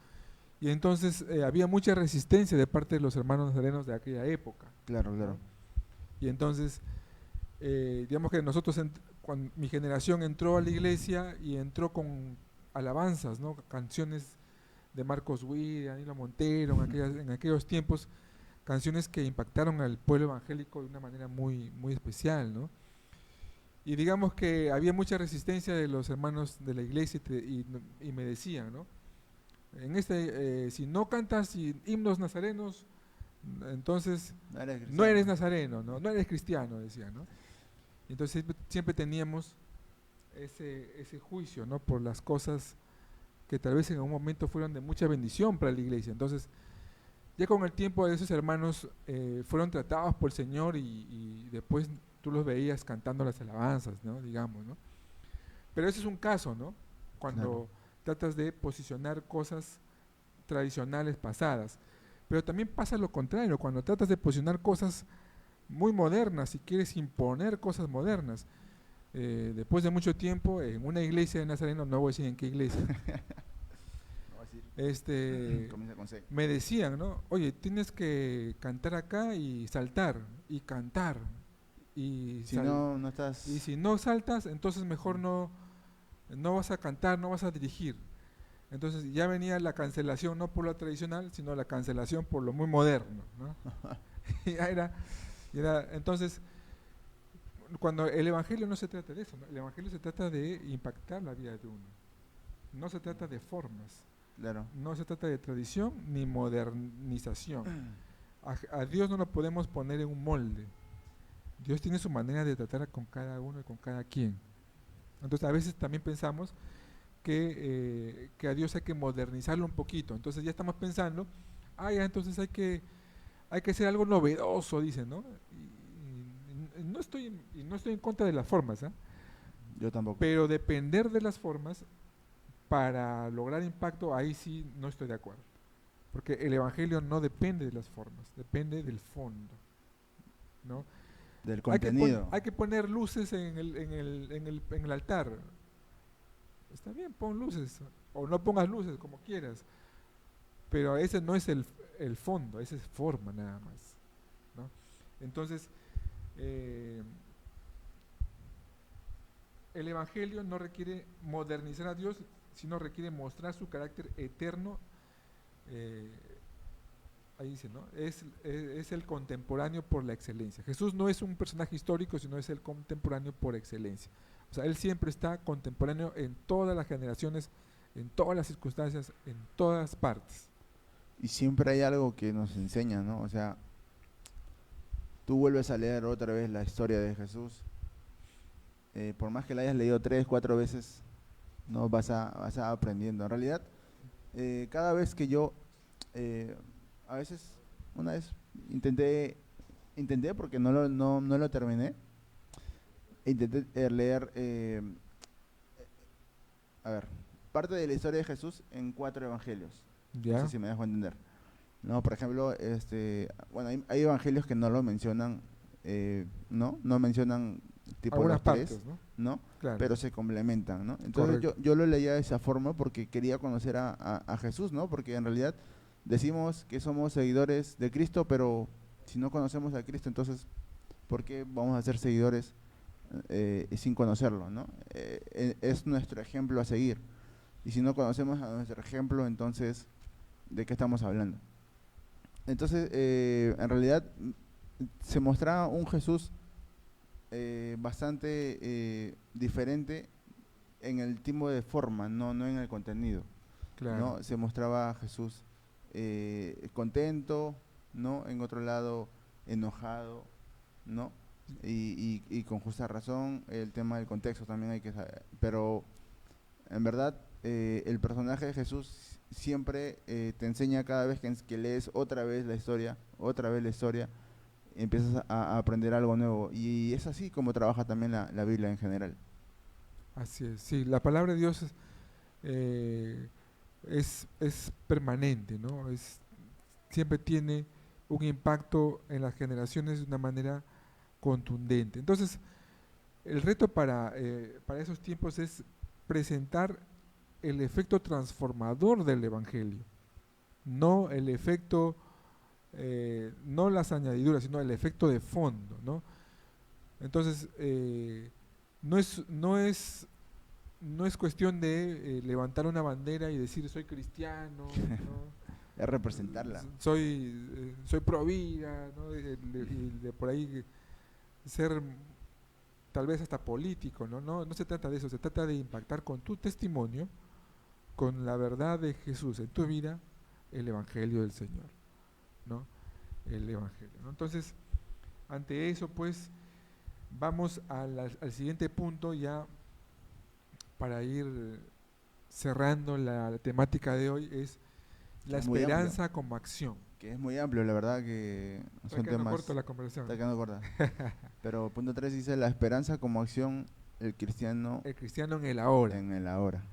Y entonces había mucha resistencia de parte de los hermanos nazarenos de aquella época, Claro, claro. ¿no? Y entonces, digamos que nosotros, cuando mi generación entró a la iglesia y entró con alabanzas, ¿no? Canciones de Marcos Witt, de Danilo Montero, en aquellos tiempos, canciones que impactaron al pueblo evangélico de una manera muy, muy especial, ¿no? Y digamos que había mucha resistencia de los hermanos de la iglesia y me decían, ¿no? Si no cantas himnos nazarenos, entonces No eres no eres cristiano. nazareno, ¿no? No eres cristiano, decían, ¿no? Entonces siempre teníamos ese juicio, ¿no? Por las cosas que tal vez en algún momento fueron de mucha bendición para la iglesia. Entonces, ya con el tiempo esos hermanos fueron tratados por el Señor y después tú los veías cantando las alabanzas, ¿no? Digamos, ¿no? Pero ese es un caso, ¿no? Claro. Cuando tratas de posicionar cosas tradicionales pasadas. Pero también pasa lo contrario, cuando tratas de posicionar cosas muy modernas y quieres imponer cosas modernas. Después de mucho tiempo, en una iglesia de Nazareno, no voy a decir en qué iglesia, No voy a decir, este, comienza con C. me decían, ¿no? Oye, tienes que cantar acá y saltar, y cantar, y, Si no, no estás... y si no saltas, entonces mejor no vas a cantar, no vas a dirigir. Entonces ya venía la cancelación, no por lo tradicional, sino la cancelación por lo muy moderno, ¿no? Y entonces, cuando el evangelio no se trata de eso, ¿no? El evangelio se trata de impactar la vida de uno. No se trata de formas, Claro. no se trata de tradición ni modernización. A Dios no lo podemos poner en un molde. Dios tiene su manera de tratar con cada uno y con cada quien. Entonces a veces también pensamos que a Dios hay que modernizarlo un poquito. Entonces ya estamos pensando, ya entonces hay que hacer algo novedoso, dicen, ¿no? Y no estoy en contra de las formas, ¿eh? Yo tampoco. Pero depender de las formas para lograr impacto, ahí sí no estoy de acuerdo. Porque el evangelio no depende de las formas, depende del fondo, ¿no? Del contenido. Hay que poner luces en el altar. Está bien, pon luces, o no pongas luces, como quieras. Pero ese no es el fondo, esa es forma nada más, ¿no? Entonces, el evangelio no requiere modernizar a Dios, sino requiere mostrar su carácter eterno. eh, Ahí dice, ¿no? Es el contemporáneo por la excelencia. Jesús no es un personaje histórico, sino es el contemporáneo por excelencia. O sea, Él siempre está contemporáneo en todas las generaciones, en todas las circunstancias, en todas partes. Y siempre hay algo que nos enseña, ¿no? O sea, tú vuelves a leer otra vez la historia de Jesús, por más que la hayas leído 3, 4 veces, no vas a aprendiendo. En realidad, cada vez que yo, a veces, una vez intenté porque no lo terminé, intenté leer, a ver, parte de la historia de Jesús en 4 evangelios. No sé ¿Ya? si me dejo entender. No, por ejemplo, bueno, hay evangelios que no lo mencionan, no mencionan tipo Algunas los partes, tres, ¿no? ¿no? Claro, Pero se complementan, ¿no? Entonces correcto. yo lo leía de esa forma porque quería conocer a Jesús, ¿no? Porque en realidad decimos que somos seguidores de Cristo, pero si no conocemos a Cristo, entonces, ¿por qué vamos a ser seguidores sin conocerlo, ¿no? Es nuestro ejemplo a seguir. Y si no conocemos a nuestro ejemplo, entonces, ¿de qué estamos hablando? Entonces, en realidad, se mostraba un Jesús bastante diferente en el tipo de forma, no en el contenido, Claro. ¿no? Se mostraba a Jesús contento, ¿no? En otro lado, enojado, ¿no? Y con justa razón, el tema del contexto también hay que saber. Pero, en verdad, el personaje de Jesús siempre te enseña cada vez que lees otra vez la historia, empiezas a aprender algo nuevo. Y es así como trabaja también la Biblia en general. Así es. Sí, la palabra de Dios eh, es permanente, ¿no? Siempre tiene un impacto en las generaciones de una manera contundente. Entonces, el reto para esos tiempos es presentar el efecto transformador del Evangelio, no el efecto, no las añadiduras, sino el efecto de fondo, ¿no? Entonces, no es cuestión de levantar una bandera y decir soy cristiano, ¿no? Es representarla. Soy pro vida, ¿no? Y de por ahí ser tal vez hasta político, ¿no? No se trata de eso, se trata de impactar con tu testimonio, con la verdad de Jesús en tu vida, el Evangelio del Señor, ¿no? El Evangelio, ¿no? Entonces, ante eso, pues, vamos al siguiente punto ya para ir cerrando la temática de hoy, es Que la es muy amplio. esperanza como acción. Que es muy amplio, la verdad que Está son quedando corto temas... la conversación. Está quedando corta. Pero punto 3 dice la esperanza como acción, el cristiano El cristiano en el ahora. en el ahora.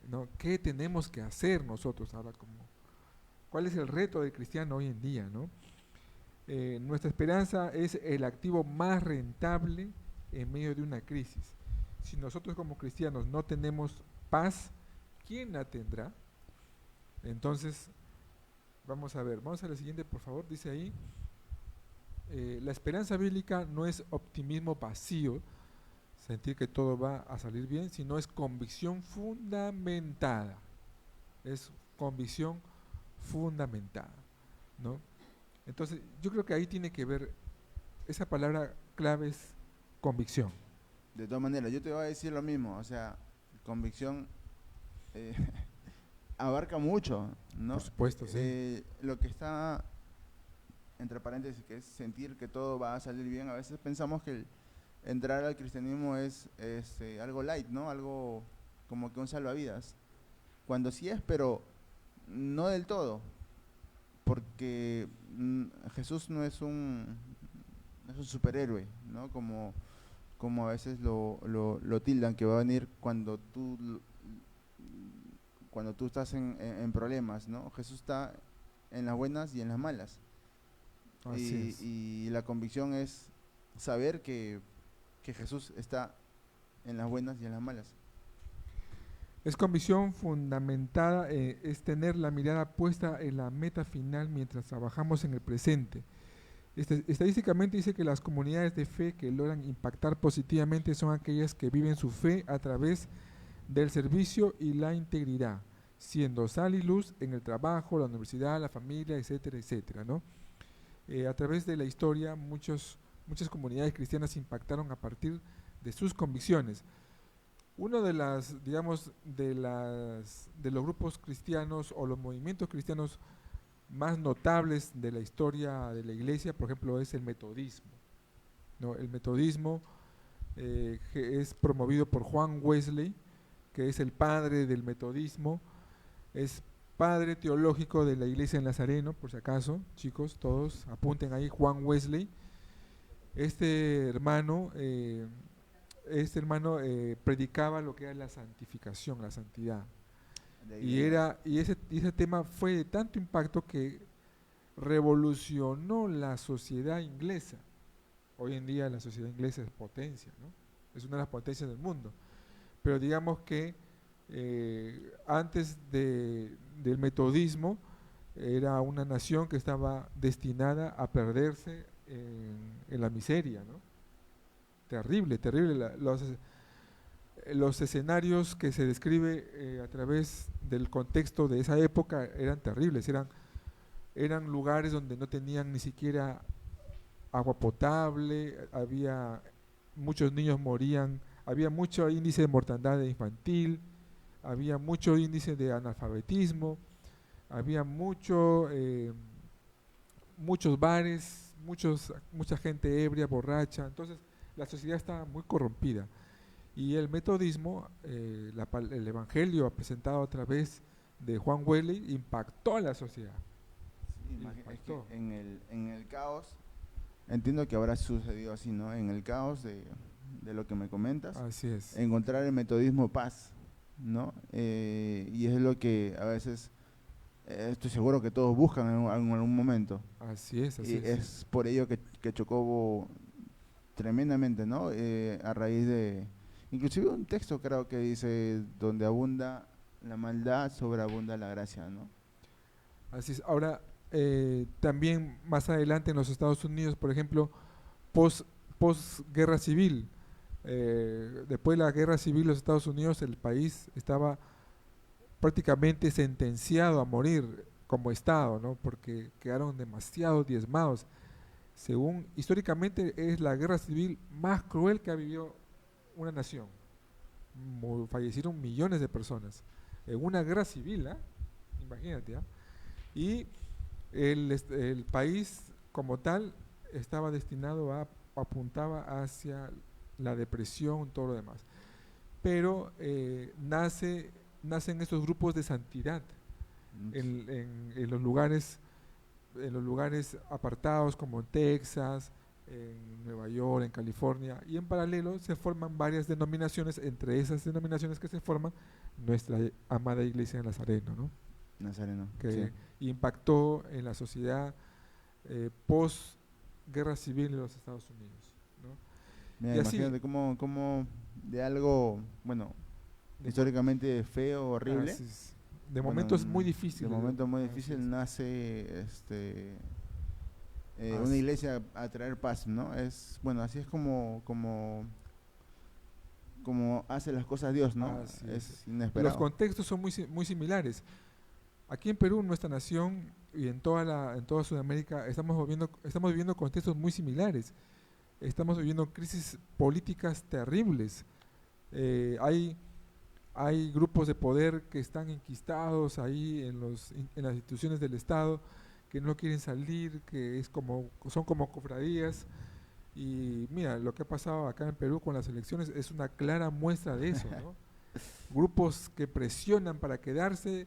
¿no? ¿Qué tenemos que hacer nosotros ahora? ¿Cuál es el reto del cristiano hoy en día, ¿no? Nuestra esperanza es el activo más rentable en medio de una crisis. Si nosotros como cristianos no tenemos paz, ¿quién la tendrá? Entonces, vamos a ver, vamos a la siguiente, por favor. Dice ahí, la esperanza bíblica no es optimismo vacío, sentir que todo va a salir bien, sino es convicción fundamentada. Es convicción fundamentada, ¿no? Entonces, yo creo que ahí tiene que ver, esa palabra clave es convicción. De todas maneras, yo te voy a decir lo mismo, o sea, convicción eh, abarca mucho, ¿no? Por supuesto, sí. Lo que está entre paréntesis, que es sentir que todo va a salir bien, a veces pensamos que entrar al cristianismo es algo light, ¿no? Algo como que un salvavidas, cuando sí es, pero no del todo, porque Jesús no es un superhéroe, ¿no? Como a veces lo tildan, que va a venir cuando tú estás en problemas, ¿no? Jesús está en las buenas y en las malas. Así es. Y la convicción es saber que Jesús está en las buenas y en las malas. Es convicción fundamentada, es tener la mirada puesta en la meta final mientras trabajamos en el presente. Estadísticamente dice que las comunidades de fe que logran impactar positivamente son aquellas que viven su fe a través del servicio y la integridad, siendo sal y luz en el trabajo, la universidad, la familia, etcétera, etcétera, ¿no? A través de la historia, muchas comunidades cristianas impactaron a partir de sus convicciones. Uno de las, digamos, de los grupos cristianos o los movimientos cristianos más notables de la historia de la iglesia, por ejemplo, es el metodismo, ¿no? El metodismo que es promovido por Juan Wesley, que es el padre del metodismo, es padre teológico de la iglesia en Nazareno, por si acaso, chicos, todos apunten ahí, Juan Wesley. Este hermano predicaba lo que era la santificación, la santidad. Y ese tema fue de tanto impacto que revolucionó la sociedad inglesa. Hoy en día la sociedad inglesa es potencia, ¿no? Es una de las potencias del mundo. Pero digamos que antes del metodismo era una nación que estaba destinada a perderse en la miseria, ¿no? Terrible, terrible. Los escenarios que se describe a través del contexto de esa época eran terribles, eran lugares donde no tenían ni siquiera agua potable, muchos niños morían, había mucho índice de mortandad infantil, había mucho índice de analfabetismo, había muchos bares, mucha gente ebria, borracha, entonces la sociedad estaba muy corrompida. Y el metodismo, el evangelio presentado a través de Juan Wesley, impactó a la sociedad. Sí, es que en el caos, entiendo que habrá sucedido así, ¿no? En el caos de lo que me comentas, así es. Encontrar el metodismo paz, ¿no? Y es lo que a veces estoy seguro que todos buscan en algún momento. Así es, así y es por ello que chocó tremendamente, ¿no? A raíz de, inclusive un texto creo que dice, donde abunda la maldad, sobreabunda la gracia, ¿no? Así es. Ahora, también más adelante en los Estados Unidos, por ejemplo, post-guerra civil, después de la guerra civil de los Estados Unidos, el país estaba prácticamente sentenciado a morir como Estado, ¿no? Porque quedaron demasiado diezmados. Según históricamente es la guerra civil más cruel que ha vivido una nación. Fallecieron millones de personas en una guerra civil, ¿eh? Imagínate, ¿eh? Y el país como tal estaba destinado apuntaba hacia la depresión, todo lo demás. Pero nacen estos grupos de santidad en los lugares apartados como en Texas, en Nueva York, en California, y en paralelo se forman varias denominaciones, entre esas denominaciones que se forman, nuestra amada Iglesia de Nazareno, ¿no? Nazareno, sí. Que impactó en la sociedad post guerra civil de los Estados Unidos, ¿no? Mira, Y así, imagínate cómo de algo, bueno, de, históricamente feo, horrible, así es. De bueno, momentos muy de difíciles. momento muy Así difícil es. nace una Así, iglesia a traer paz, ¿no? Bueno, así es como hace las cosas Dios, ¿no? así es. Es Los inesperado. contextos son muy similares. Aquí en Perú, nuestra nación, y en toda Sudamérica, estamos viviendo contextos muy similares. Estamos viviendo crisis políticas terribles. Hay grupos de poder que están enquistados ahí en las instituciones del Estado, que no quieren salir, son como cofradías. Y mira, lo que ha pasado acá en Perú con las elecciones es una clara muestra de eso, ¿no? Grupos que presionan para quedarse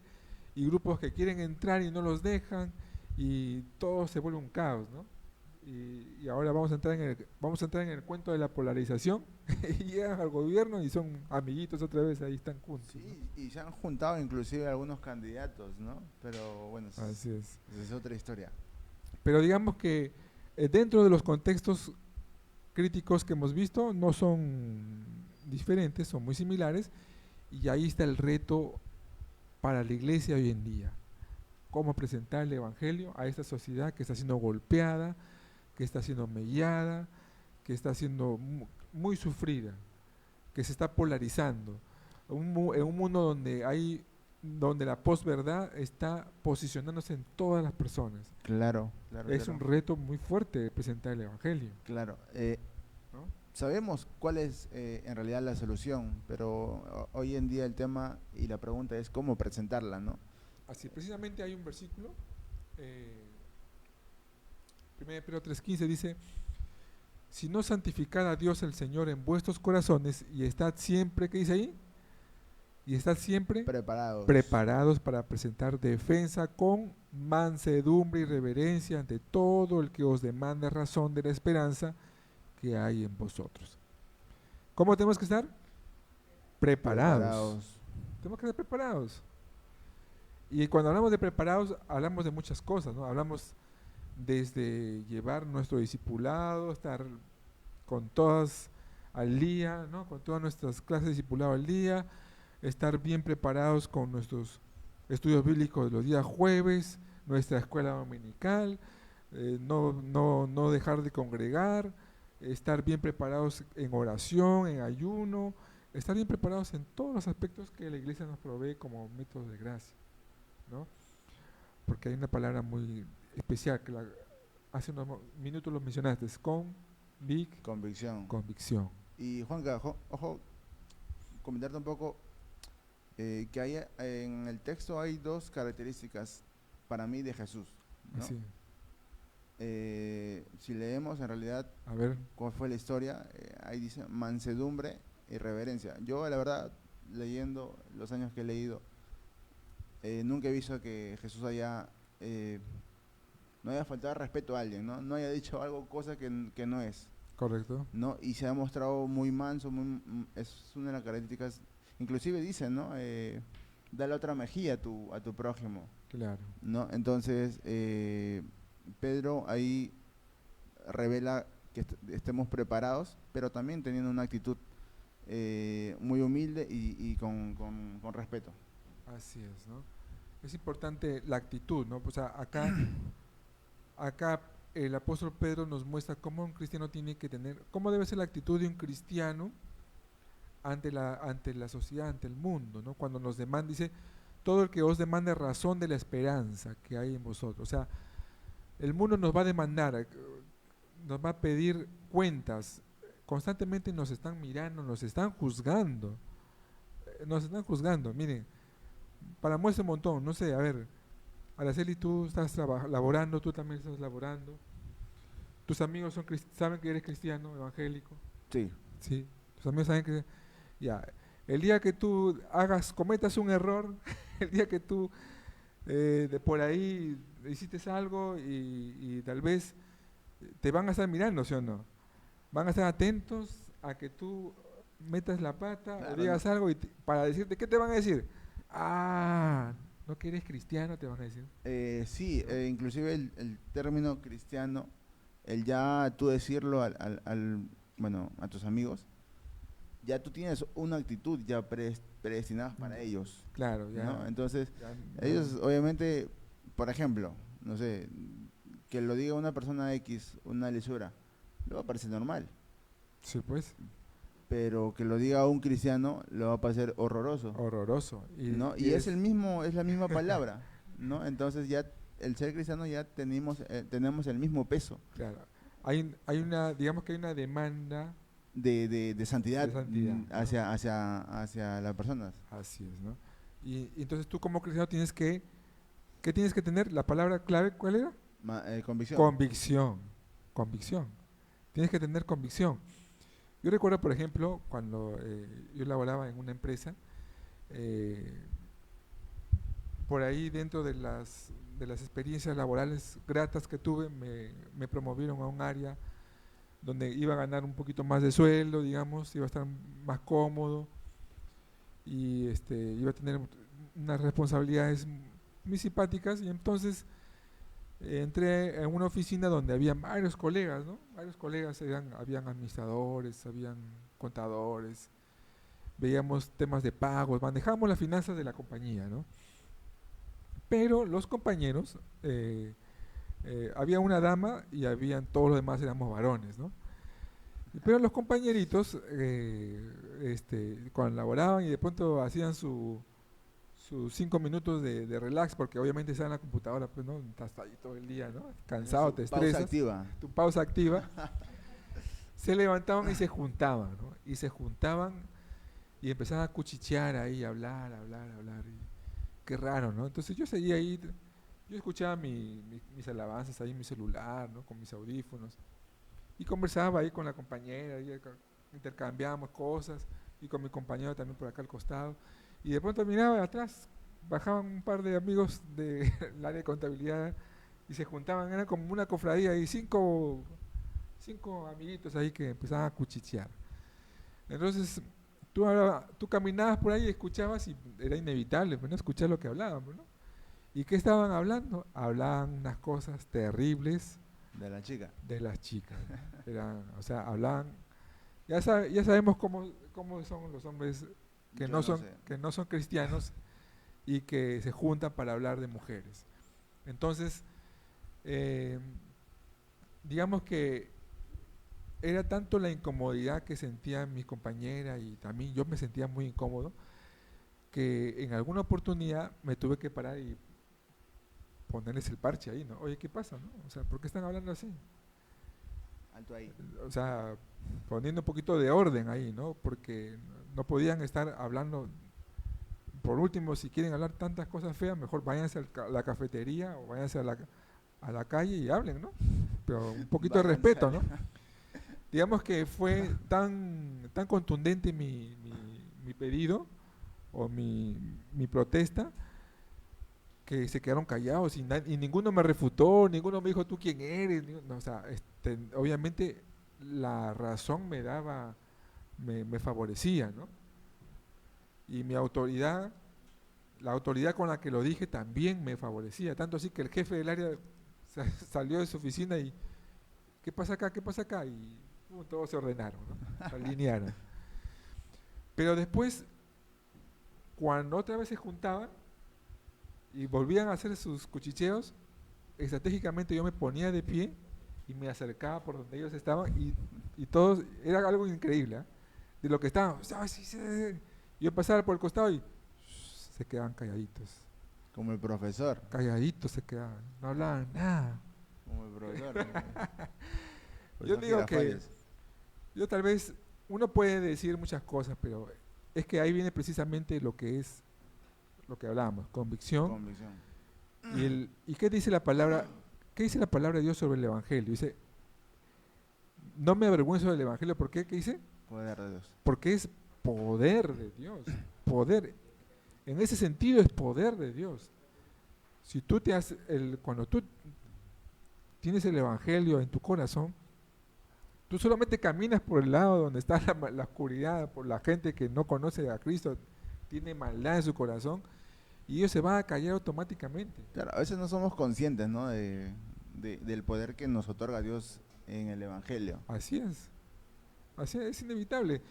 y grupos que quieren entrar y no los dejan, y todo se vuelve un caos, ¿no? Y ahora vamos a entrar en el cuento de la polarización y llegan al gobierno y son amiguitos otra vez, ahí están juntos, ¿no? Sí, y se han juntado inclusive algunos candidatos, ¿no? Pero bueno, Así es. esa es otra historia. Pero digamos que dentro de los contextos críticos que hemos visto no son diferentes, son muy similares, y ahí está el reto para la iglesia hoy en día. Cómo presentar el evangelio a esta sociedad que está siendo golpeada, que está siendo mellada, que está siendo muy sufrida, que se está polarizando. En un mundo donde la posverdad está posicionándose en todas las personas. Claro, Es un reto muy fuerte presentar el evangelio, claro. ¿no? Sabemos cuál es en realidad la solución, pero hoy en día el tema y la pregunta es cómo presentarla, ¿no? Así, precisamente hay un versículo, 1 Pedro 3:15 dice: si no santificad a Dios el Señor en vuestros corazones y estad siempre, ¿qué dice ahí? Y estad siempre Preparados. preparados para presentar defensa con mansedumbre y reverencia ante todo el que os demande razón de la esperanza que hay en vosotros. ¿Cómo tenemos que estar? Preparados. Tenemos que estar preparados. Y cuando hablamos de preparados, hablamos de muchas cosas, ¿no? Hablamos desde llevar nuestro discipulado, estar con todas al día, ¿no? Con todas nuestras clases de discipulado al día, estar bien preparados con nuestros estudios bíblicos los días jueves, nuestra escuela dominical, no dejar de congregar, estar bien preparados en oración, en ayuno, estar bien preparados en todos los aspectos que la iglesia nos provee como métodos de gracia, ¿no? Porque hay una palabra muy especial que hace unos minutos lo mencionaste, es Convicción. convicción. Y Juanca, ojo, comentarte un poco que en el texto hay dos características para mí de Jesús, ¿no? Así. Si leemos en realidad A ver, cuál fue la historia, ahí dice mansedumbre y reverencia. Yo la verdad, leyendo los años que he leído, nunca he visto que Jesús no haya faltado respeto a alguien, ¿no? No haya dicho algo, cosa que no es, correcto. ¿no? Y se ha mostrado muy manso, es una de las características, inclusive dice, ¿no? Dale otra mejilla a tu prójimo, Claro. ¿no? Entonces, Pedro ahí revela que estemos preparados, pero también teniendo una actitud muy humilde y con respeto. Así es, ¿no? Es importante la actitud, ¿no? Pues acá el apóstol Pedro nos muestra cómo un cristiano tiene que tener, cómo debe ser la actitud de un cristiano ante la sociedad, ante el mundo, ¿no? Cuando nos demanda, dice, todo el que os demande razón de la esperanza que hay en vosotros. O sea, el mundo nos va a demandar, nos va a pedir cuentas, constantemente nos están mirando, nos están juzgando, miren, para muestra un montón, no sé, a ver, Araceli, tú estás laborando, tú también estás laborando, tus amigos saben que eres cristiano, evangélico, Sí. sí, tus amigos saben que, ya, el día que tú cometas un error, el día que tú de por ahí hiciste algo y tal vez te van a estar mirando, ¿sí o no? Van a estar atentos a que tú metas la pata o Claro, digas algo para decirte, ¿qué te van a decir? Ah, no que eres cristiano, te van a decir. sí, ¿No? inclusive el término cristiano, el ya tú decirlo bueno, a tus amigos, ya tú tienes una actitud ya predestinada Mm, para ellos, claro, ¿no? ya, Entonces, ya ellos no. obviamente, por ejemplo, no sé, que lo diga una persona X, una lisura, le va a parecer normal, Sí, pues, pero que lo diga un cristiano, le va a parecer horroroso, horroroso. ¿no? Y Y es es, es la misma palabra, ¿no? Entonces ya el ser cristiano ya tenemos el mismo peso claro, hay una, digamos que hay una demanda de santidad de santidad, ¿no? hacia las personas. Así es, ¿no? Y entonces tú como cristiano ¿qué tienes que tener? La palabra clave, ¿cuál era? Convicción. Convicción, convicción. Tienes que tener convicción. Yo recuerdo, por ejemplo, cuando yo laboraba en una empresa, eh, por ahí dentro de las experiencias laborales gratas que tuve, me promovieron a un área donde iba a ganar un poquito más de sueldo, digamos, iba a estar más cómodo y iba a tener unas responsabilidades muy simpáticas y entonces entré en una oficina donde había varios colegas, ¿no? Varios colegas, habían administradores, habían contadores, veíamos temas de pagos, manejamos las finanzas de la compañía, ¿no? Pero los compañeros, había una dama y habían todos los demás éramos varones, ¿no? Pero los compañeritos, cuando laboraban y de pronto hacían sus 5 minutos de relax, porque obviamente están en la computadora, pues, ¿no? Estás ahí todo el día, ¿no? En Cansado, su te pausa estresas, activa. tu pausa activa, se levantaban y se juntaban, ¿no? Y se juntaban y empezaban a cuchichear ahí, a hablar, hablar, hablar. Y qué raro, ¿no? Entonces yo seguía ahí, yo escuchaba mis alabanzas ahí en mi celular, ¿no? Con mis audífonos. Y conversaba ahí con la compañera, y intercambiábamos cosas, y con mi compañero también por acá al costado. Y de pronto miraba atrás, bajaban un par de amigos del área de contabilidad y se juntaban, era como una cofradía y cinco amiguitos ahí que empezaban a cuchichear. Entonces, tú caminabas por ahí y escuchabas y era inevitable, pues, ¿no? Escuchar lo que hablábamos, ¿no? ¿Y qué estaban hablando? Hablaban unas cosas terribles De la chica. de las chicas, ¿no? O sea, hablaban, ya sabemos cómo son los hombres Yo no sé. que no son cristianos y que se juntan para hablar de mujeres. Entonces, eh, digamos que era tanto la incomodidad que sentían mis compañeras y también yo me sentía muy incómodo, que en alguna oportunidad me tuve que parar y ponerles el parche ahí, ¿no? Oye, ¿qué pasa, no? O sea, ¿por qué están hablando así? Alto ahí. O sea, poniendo un poquito de orden ahí, ¿no? Porque no podían estar hablando. Por último, si quieren hablar tantas cosas feas, mejor váyanse a la cafetería o váyanse a la calle y hablen, ¿no? Pero un poquito de Váyanse respeto, ¿no? Digamos que fue tan contundente mi pedido o mi protesta que se quedaron callados y ninguno me refutó, ninguno me dijo tú quién eres, no, o sea, obviamente la razón me favorecía, ¿no? Y mi autoridad, la autoridad con la que lo dije también me favorecía, tanto así que el jefe del área salió de su oficina y ¿qué pasa acá? ¿Qué pasa acá? Y todos se ordenaron, ¿no? Se alinearon. Pero después, cuando otra vez se juntaban y volvían a hacer sus cuchicheos, estratégicamente yo me ponía de pie y me acercaba por donde ellos estaban y todos, era algo increíble, ¿eh? De lo que estaban, "Ah, sí, sí, sí". Yo pasaba por el costado y se quedaban calladitos, Como el profesor. calladitos se quedaban, no hablaban nada. Como el profesor. Yo Profesor digo que Girafales. yo tal vez, uno puede decir muchas cosas, pero es que ahí viene precisamente lo que es, lo que hablábamos, convicción. Convicción. ¿Y qué dice la palabra? ¿Qué dice la palabra de Dios sobre el Evangelio? Dice, no me avergüenzo del Evangelio, ¿por qué? ¿Qué dice? Poder de Dios. Porque es poder de Dios, poder. En ese sentido es poder de Dios. Si tú cuando tú tienes el Evangelio en tu corazón, tú solamente caminas por el lado donde está la oscuridad, por la gente que no conoce a Cristo, tiene maldad en su corazón, y ellos se van a callar automáticamente. Claro, a veces no somos conscientes, ¿no? Del poder que nos otorga Dios en el Evangelio. Así es inevitable.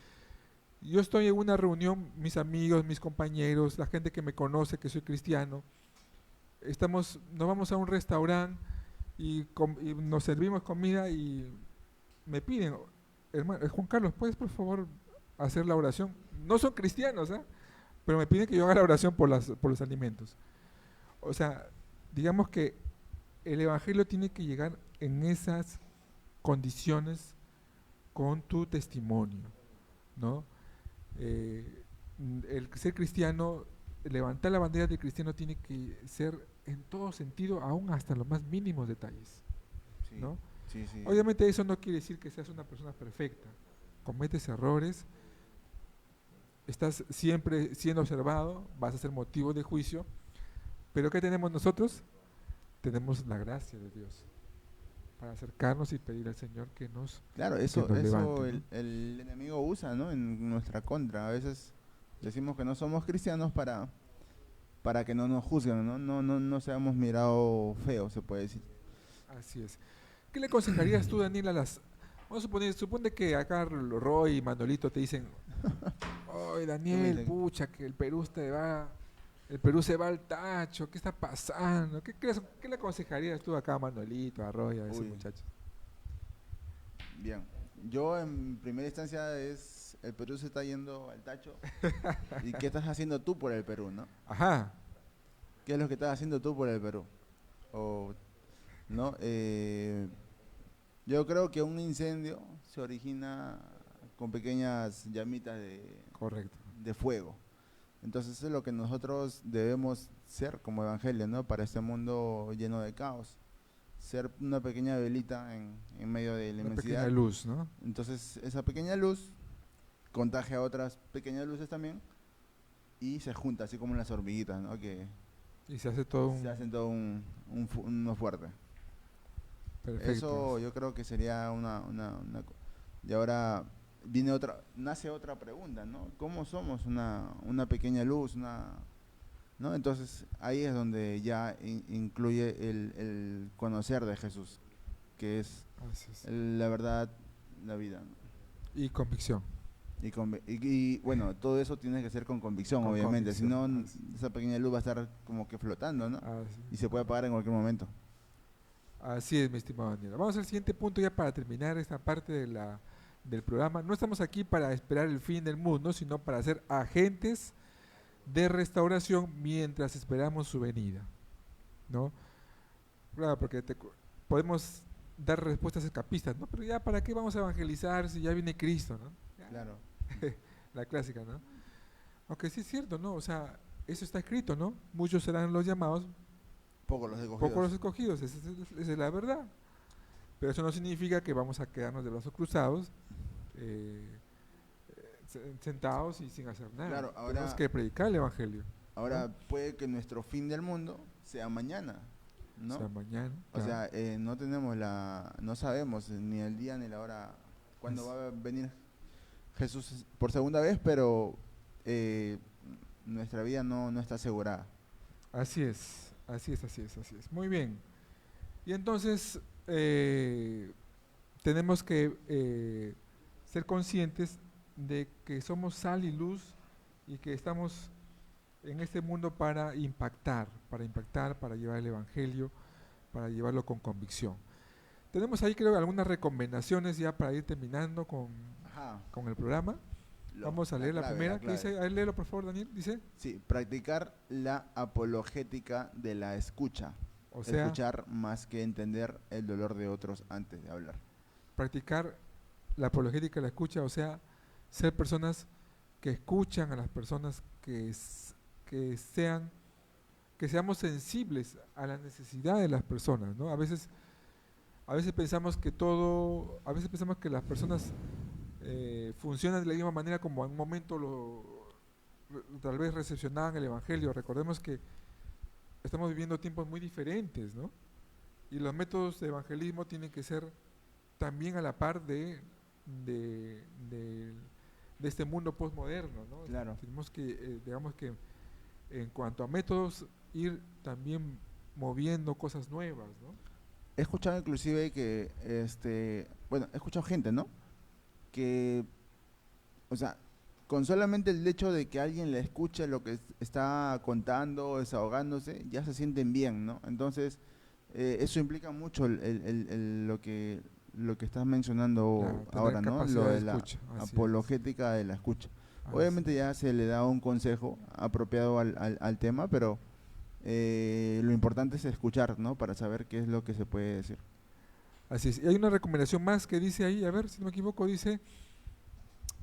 Yo estoy en una reunión, mis amigos, mis compañeros, la gente que me conoce, que soy cristiano, nos vamos a un restaurante y nos servimos comida y me piden, hermano, Juan Carlos, ¿puedes por favor hacer la oración? No son cristianos, ¿eh? Pero me piden que yo haga la oración por los alimentos. O sea, digamos que el Evangelio tiene que llegar en esas condiciones con tu testimonio, ¿no? El ser cristiano, levantar la bandera de cristiano tiene que ser en todo sentido, aún hasta los más mínimos detalles, Sí, ¿no? sí, sí. Obviamente eso no quiere decir que seas una persona perfecta, cometes errores, estás siempre siendo observado, vas a ser motivo de juicio, pero ¿qué tenemos nosotros? Tenemos la gracia de Dios para acercarnos y pedir al Señor que nos, Claro, que eso, nos eso levante, ¿no? el enemigo usa, ¿no? En nuestra contra. A veces decimos que no somos cristianos para que no nos juzguen, ¿no? No seamos mirados feos, se puede decir. Así es. ¿Qué le aconsejarías tú, Daniel, vamos a suponer, supone que acá Roy y Manolito te dicen, oye ¿Qué me Daniel, dicen? pucha, que el Perú se va al tacho, ¿qué está pasando? ¿Qué le aconsejarías tú acá a Manolito, a Roy, a esos Uy, muchachos? bien. Yo en primera instancia el Perú se está yendo al tacho. ¿Y qué estás haciendo tú por el Perú, no? Ajá, ¿Qué es lo que estás haciendo tú por el Perú? O, ¿no? Yo creo que un incendio se origina con pequeñas llamitas correcto. de fuego. Entonces eso es lo que nosotros debemos ser como evangelio, ¿no? Para este mundo lleno de caos. Ser una pequeña velita en medio de la Una pequeña inmensidad. luz, ¿no? Entonces esa pequeña luz contagia a otras pequeñas luces también y se junta, así como las hormiguitas, ¿no? Que Y se hace todo se un hacen todo uno fuerte. perfecto. Eso yo creo que sería y ahora nace otra pregunta, ¿no? ¿Cómo somos una pequeña luz, ¿no? Entonces ahí es donde ya incluye el conocer de Jesús, que es Así es. la verdad, la vida, ¿no? Y convicción. Y bueno, todo eso tiene que ser con convicción, Con obviamente, si no convicción. esa pequeña luz va a estar como que flotando, ¿no? Así, Y se puede apagar en cualquier momento. así es, mi estimado Daniel. Vamos al siguiente punto ya para terminar esta parte del programa. No estamos aquí para esperar el fin del mundo, sino para ser agentes de restauración mientras esperamos su venida, ¿no? Claro, porque podemos dar respuestas escapistas, ¿no? Pero ya, ¿para qué vamos a evangelizar si ya viene Cristo, ¿no? Ya, Claro. la clásica, ¿no? Aunque sí es cierto, ¿no? O sea, eso está escrito, ¿no? Muchos serán los llamados, Poco los escogidos. pocos los escogidos, esa es la verdad. Pero eso no significa que vamos a quedarnos de brazos cruzados, eh, sentados y sin hacer nada. Claro, Tenemos que predicar el Evangelio, ahora puede que nuestro fin del mundo sea mañana, ¿no? o sea, mañana. O sea, no sabemos ni el día ni la hora cuándo va a venir Jesús por segunda vez, pero eh, nuestra vida no está asegurada. así es, así es, así es, así es. Muy bien. Y entonces tenemos que ser conscientes de que somos sal y luz y que estamos en este mundo para llevar el Evangelio, para llevarlo con convicción. Tenemos ahí creo algunas recomendaciones ya para ir terminando Ajá. con el programa. Vamos a leer la clave, primera, que clave. dice, a ver, léelo por favor Daniel, dice, Sí, practicar la apologética de la escucha. o sea, Escuchar más que entender el dolor de otros antes de hablar. practicar la apologética de la escucha, o sea, ser personas que escuchan a las personas que seamos sensibles a la necesidad de las personas, ¿no? A veces pensamos a veces pensamos que las personas funcionan de la misma manera como en un momento tal vez recepcionaban el Evangelio. Recordemos que estamos viviendo tiempos muy diferentes, ¿no? Y los métodos de evangelismo tienen que ser también a la par de, de- de este mundo postmoderno, ¿no? Claro. Tenemos que, digamos que en cuanto a métodos, ir también moviendo cosas nuevas, ¿no? He escuchado inclusive que, bueno, he escuchado gente, ¿no? Que, o sea, con solamente el hecho de que alguien le escuche lo que está contando, desahogándose, ya se sienten bien, ¿no? Entonces, eso implica mucho lo que estás mencionando Claro, tener ahora, ¿no? Lo capacidad de de la escucha, así es, apologética de la escucha. así Obviamente es. ya se le da un consejo apropiado al tema, pero lo importante es escuchar, ¿no? Para saber qué es lo que se puede decir. Así es. Y hay una recomendación más que dice ahí, a ver si no me equivoco, dice,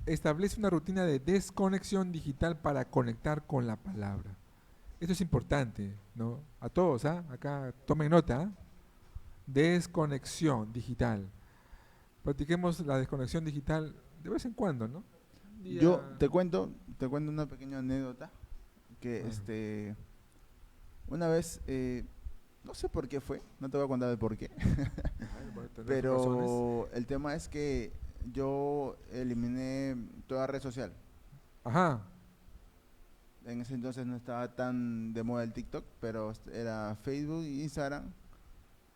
establece una rutina de desconexión digital para conectar con la palabra. Esto es importante, ¿no? A todos, ¿ah? Acá tomen nota, ¿ah? Desconexión digital. Practiquemos la desconexión digital de vez en cuando, ¿no? Un Yo día... te cuento una pequeña anécdota que Ah, una vez, no sé por qué fue, no te voy a contar el por qué, bueno, tendrá sus razones. pero el tema es que yo eliminé toda red social. Ajá, En ese entonces no estaba tan de moda el TikTok, pero era Facebook, Instagram,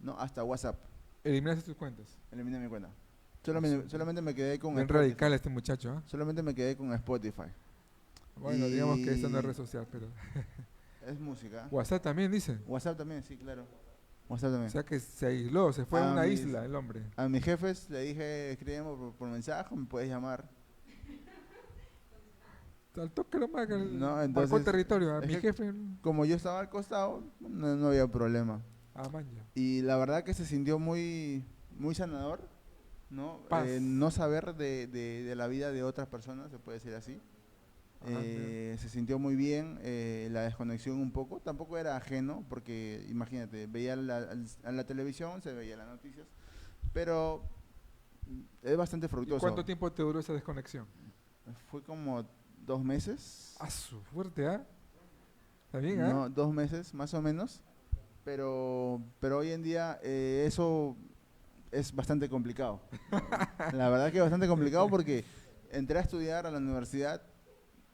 no, hasta WhatsApp. eliminaste tus cuentas. Eliminé mi cuenta. Ah, Solamente me quedé con bien Spotify. radical este muchacho, ¿ah? Solamente me quedé con Spotify. Bueno, digamos que esta no es Y red social, pero... es música. WhatsApp también dice. WhatsApp también, sí, claro. WhatsApp O también. sea que se aisló, se fue a A una mis, isla el hombre. a mis jefes le dije, escribimos por mensaje, me puedes llamar. Al toque lo marca, No, marcó el entonces, territorio. A es mi que jefe, como yo estaba al costado, no había problema. manja. Y la verdad que se sintió muy, muy sanador, ¿no? Paz. No saber de la vida de otras personas, se puede decir así. Mira. Se sintió muy bien, la desconexión un poco. Tampoco era ajeno, porque imagínate, veía a la televisión, se veía las noticias, pero es bastante ¿Y cuánto fructuoso. tiempo te duró esa desconexión? Fue como 2 meses, Ah, su fuerte, ¿ah? ¿Está bien, ah? no, 2 meses más o menos, pero hoy en día eso es bastante complicado. La verdad que es bastante complicado porque entré a estudiar a la universidad,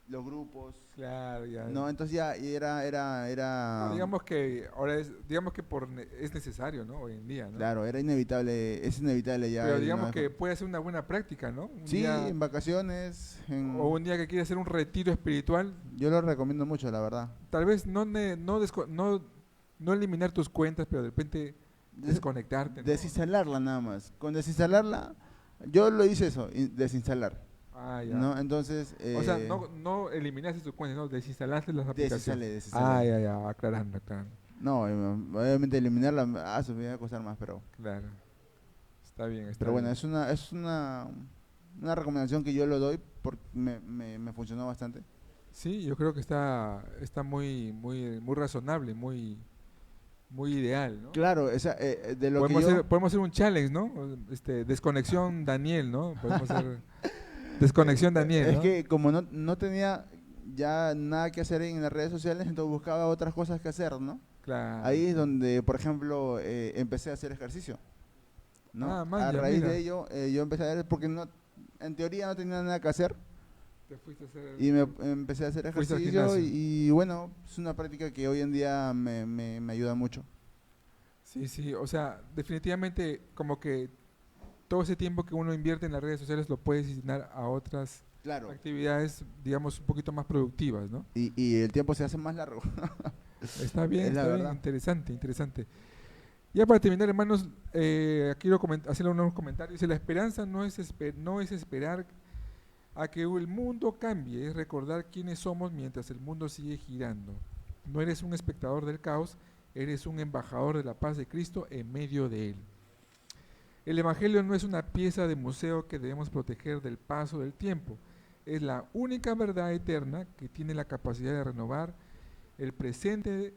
los grupos, Claro, ya. no, entonces ya No, digamos que ahora digamos que es necesario, ¿no? Hoy en día, ¿no? claro, es inevitable ya Pero digamos que puede ser una buena práctica, ¿no? Un Sí, día, en vacaciones, o un día que quieras hacer un retiro espiritual, yo lo recomiendo mucho, la verdad. tal vez no eliminar tus cuentas, pero de repente Des- desconectarte, ¿no? Desinstalarla nada más. Con desinstalarla, yo lo hice eso, desinstalar, Ah, ya. ¿no? Entonces, O sea, no eliminaste tus cuentas, no, desinstalaste las aplicaciones. Ah, desinstalé. ya, ya, aclarando, aclarando. No, obviamente eliminarla, se me iba a costar más, Claro. Está bien, está pero bueno, bien. es una recomendación que yo lo doy porque me funcionó bastante. Sí, yo creo que está muy razonable, muy ideal, ¿no? Claro, de lo que yo... Podemos hacer un challenge, ¿no? Desconexión Daniel, ¿no? Podemos hacer desconexión Daniel, Es ¿no? que como no tenía ya nada que hacer en las redes sociales, entonces buscaba otras cosas que hacer, ¿no? Claro, Ahí es claro. donde, por ejemplo, empecé a hacer ejercicio, ¿no? Ah, A man, ya, raíz de mira. ello, yo empecé a ver, porque en teoría no tenía nada que hacer, Te fuiste a hacer, y me empecé a hacer fuiste al ejercicio, gimnasio. y bueno, es una práctica que hoy en día me ayuda mucho. Sí, sí, o sea, definitivamente como que todo ese tiempo que uno invierte en las redes sociales lo puedes destinar a otras Claro, actividades, digamos, un poquito más productivas, ¿no? y el tiempo se hace más largo, es la Está bien, verdad. interesante, interesante. Ya para terminar, hermanos, quiero hacer unos comentarios. Dice, la esperanza no es esperar a que el mundo cambie, es recordar quiénes somos mientras el mundo sigue girando. No eres un espectador del caos, eres un embajador de la paz de Cristo en medio de él. El Evangelio no es una pieza de museo que debemos proteger del paso del tiempo. Es la única verdad eterna que tiene la capacidad de renovar el presente.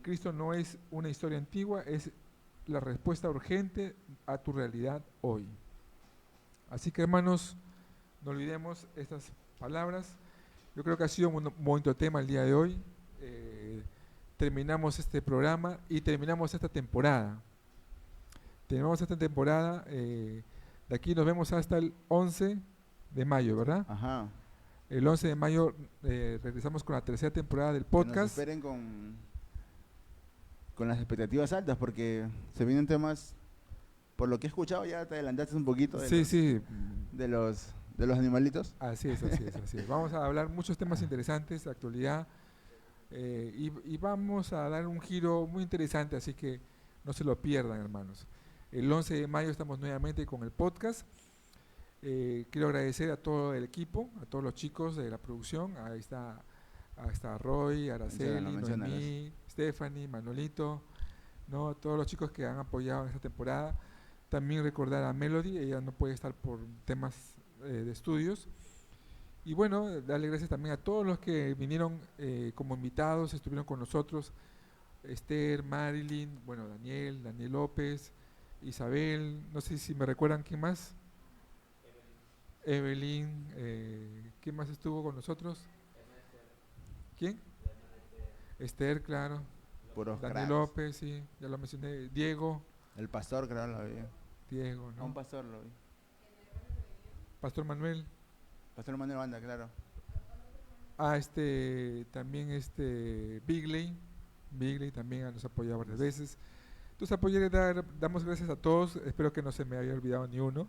Cristo no es una historia antigua, es la respuesta urgente a tu realidad hoy. Así que hermanos, no olvidemos estas palabras. Yo creo que ha sido un bonito tema el día de hoy. terminamos este programa y terminamos esta temporada. Terminamos esta temporada, de aquí nos vemos hasta el 11 de mayo, ¿verdad? Ajá. El 11 de mayo regresamos con la tercera temporada del Que nos podcast. esperen con las expectativas altas, porque se vienen temas, por lo que he escuchado, ya te adelantaste un poquito de, Sí, los, sí, de los de los animalitos. así es, así es, así es. Vamos a hablar muchos temas interesantes de actualidad y vamos a dar un giro muy interesante, así que no se lo pierdan, hermanos. El 11 de mayo estamos nuevamente con el podcast. Quiero agradecer a todo el equipo, a todos los chicos de la producción. Ahí está Roy, Araceli, Menciónalo. Noemí, Stephanie, Manolito, ¿no? Todos los chicos que han apoyado en esta temporada. También recordar a Melody, ella no puede estar por temas de estudios. Y bueno, darle gracias también a todos los que vinieron como invitados, estuvieron con nosotros. Esther, Marilyn, bueno, Daniel López, Isabel, no sé si me recuerdan quién más. Evelyn, ¿quién más estuvo con nosotros? ¿Quién? Esther, claro. Puros Daniel cracks. López, sí, ya lo mencioné. Diego, El pastor, creo, lo vi. Diego, A un ¿no? pastor lo vi. Pastor Manuel. Pastor Manuel Banda, claro. También Bigley también nos ha apoyado varias veces. Entonces damos gracias a todos, espero que no se me haya olvidado ni uno.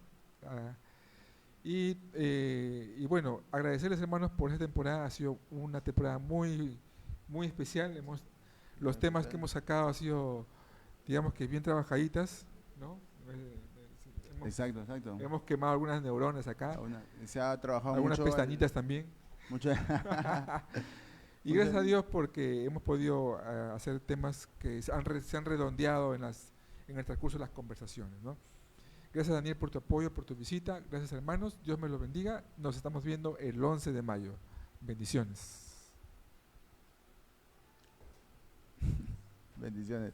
Y bueno, agradecerles, hermanos, por esta temporada. Ha sido una temporada muy, muy especial. Los temas que hemos sacado han sido, digamos que bien trabajaditas, ¿no? Exacto. Hemos quemado algunas neuronas acá, Se ha trabajado algunas mucho. pestañitas también. Mucho. Y gracias a Dios porque hemos podido hacer temas que se han redondeado en el transcurso de las conversaciones, ¿no? Gracias, Daniel, por tu apoyo, por tu visita. Gracias, hermanos. Dios me los bendiga. Nos estamos viendo el 11 de mayo. Bendiciones. Bendiciones.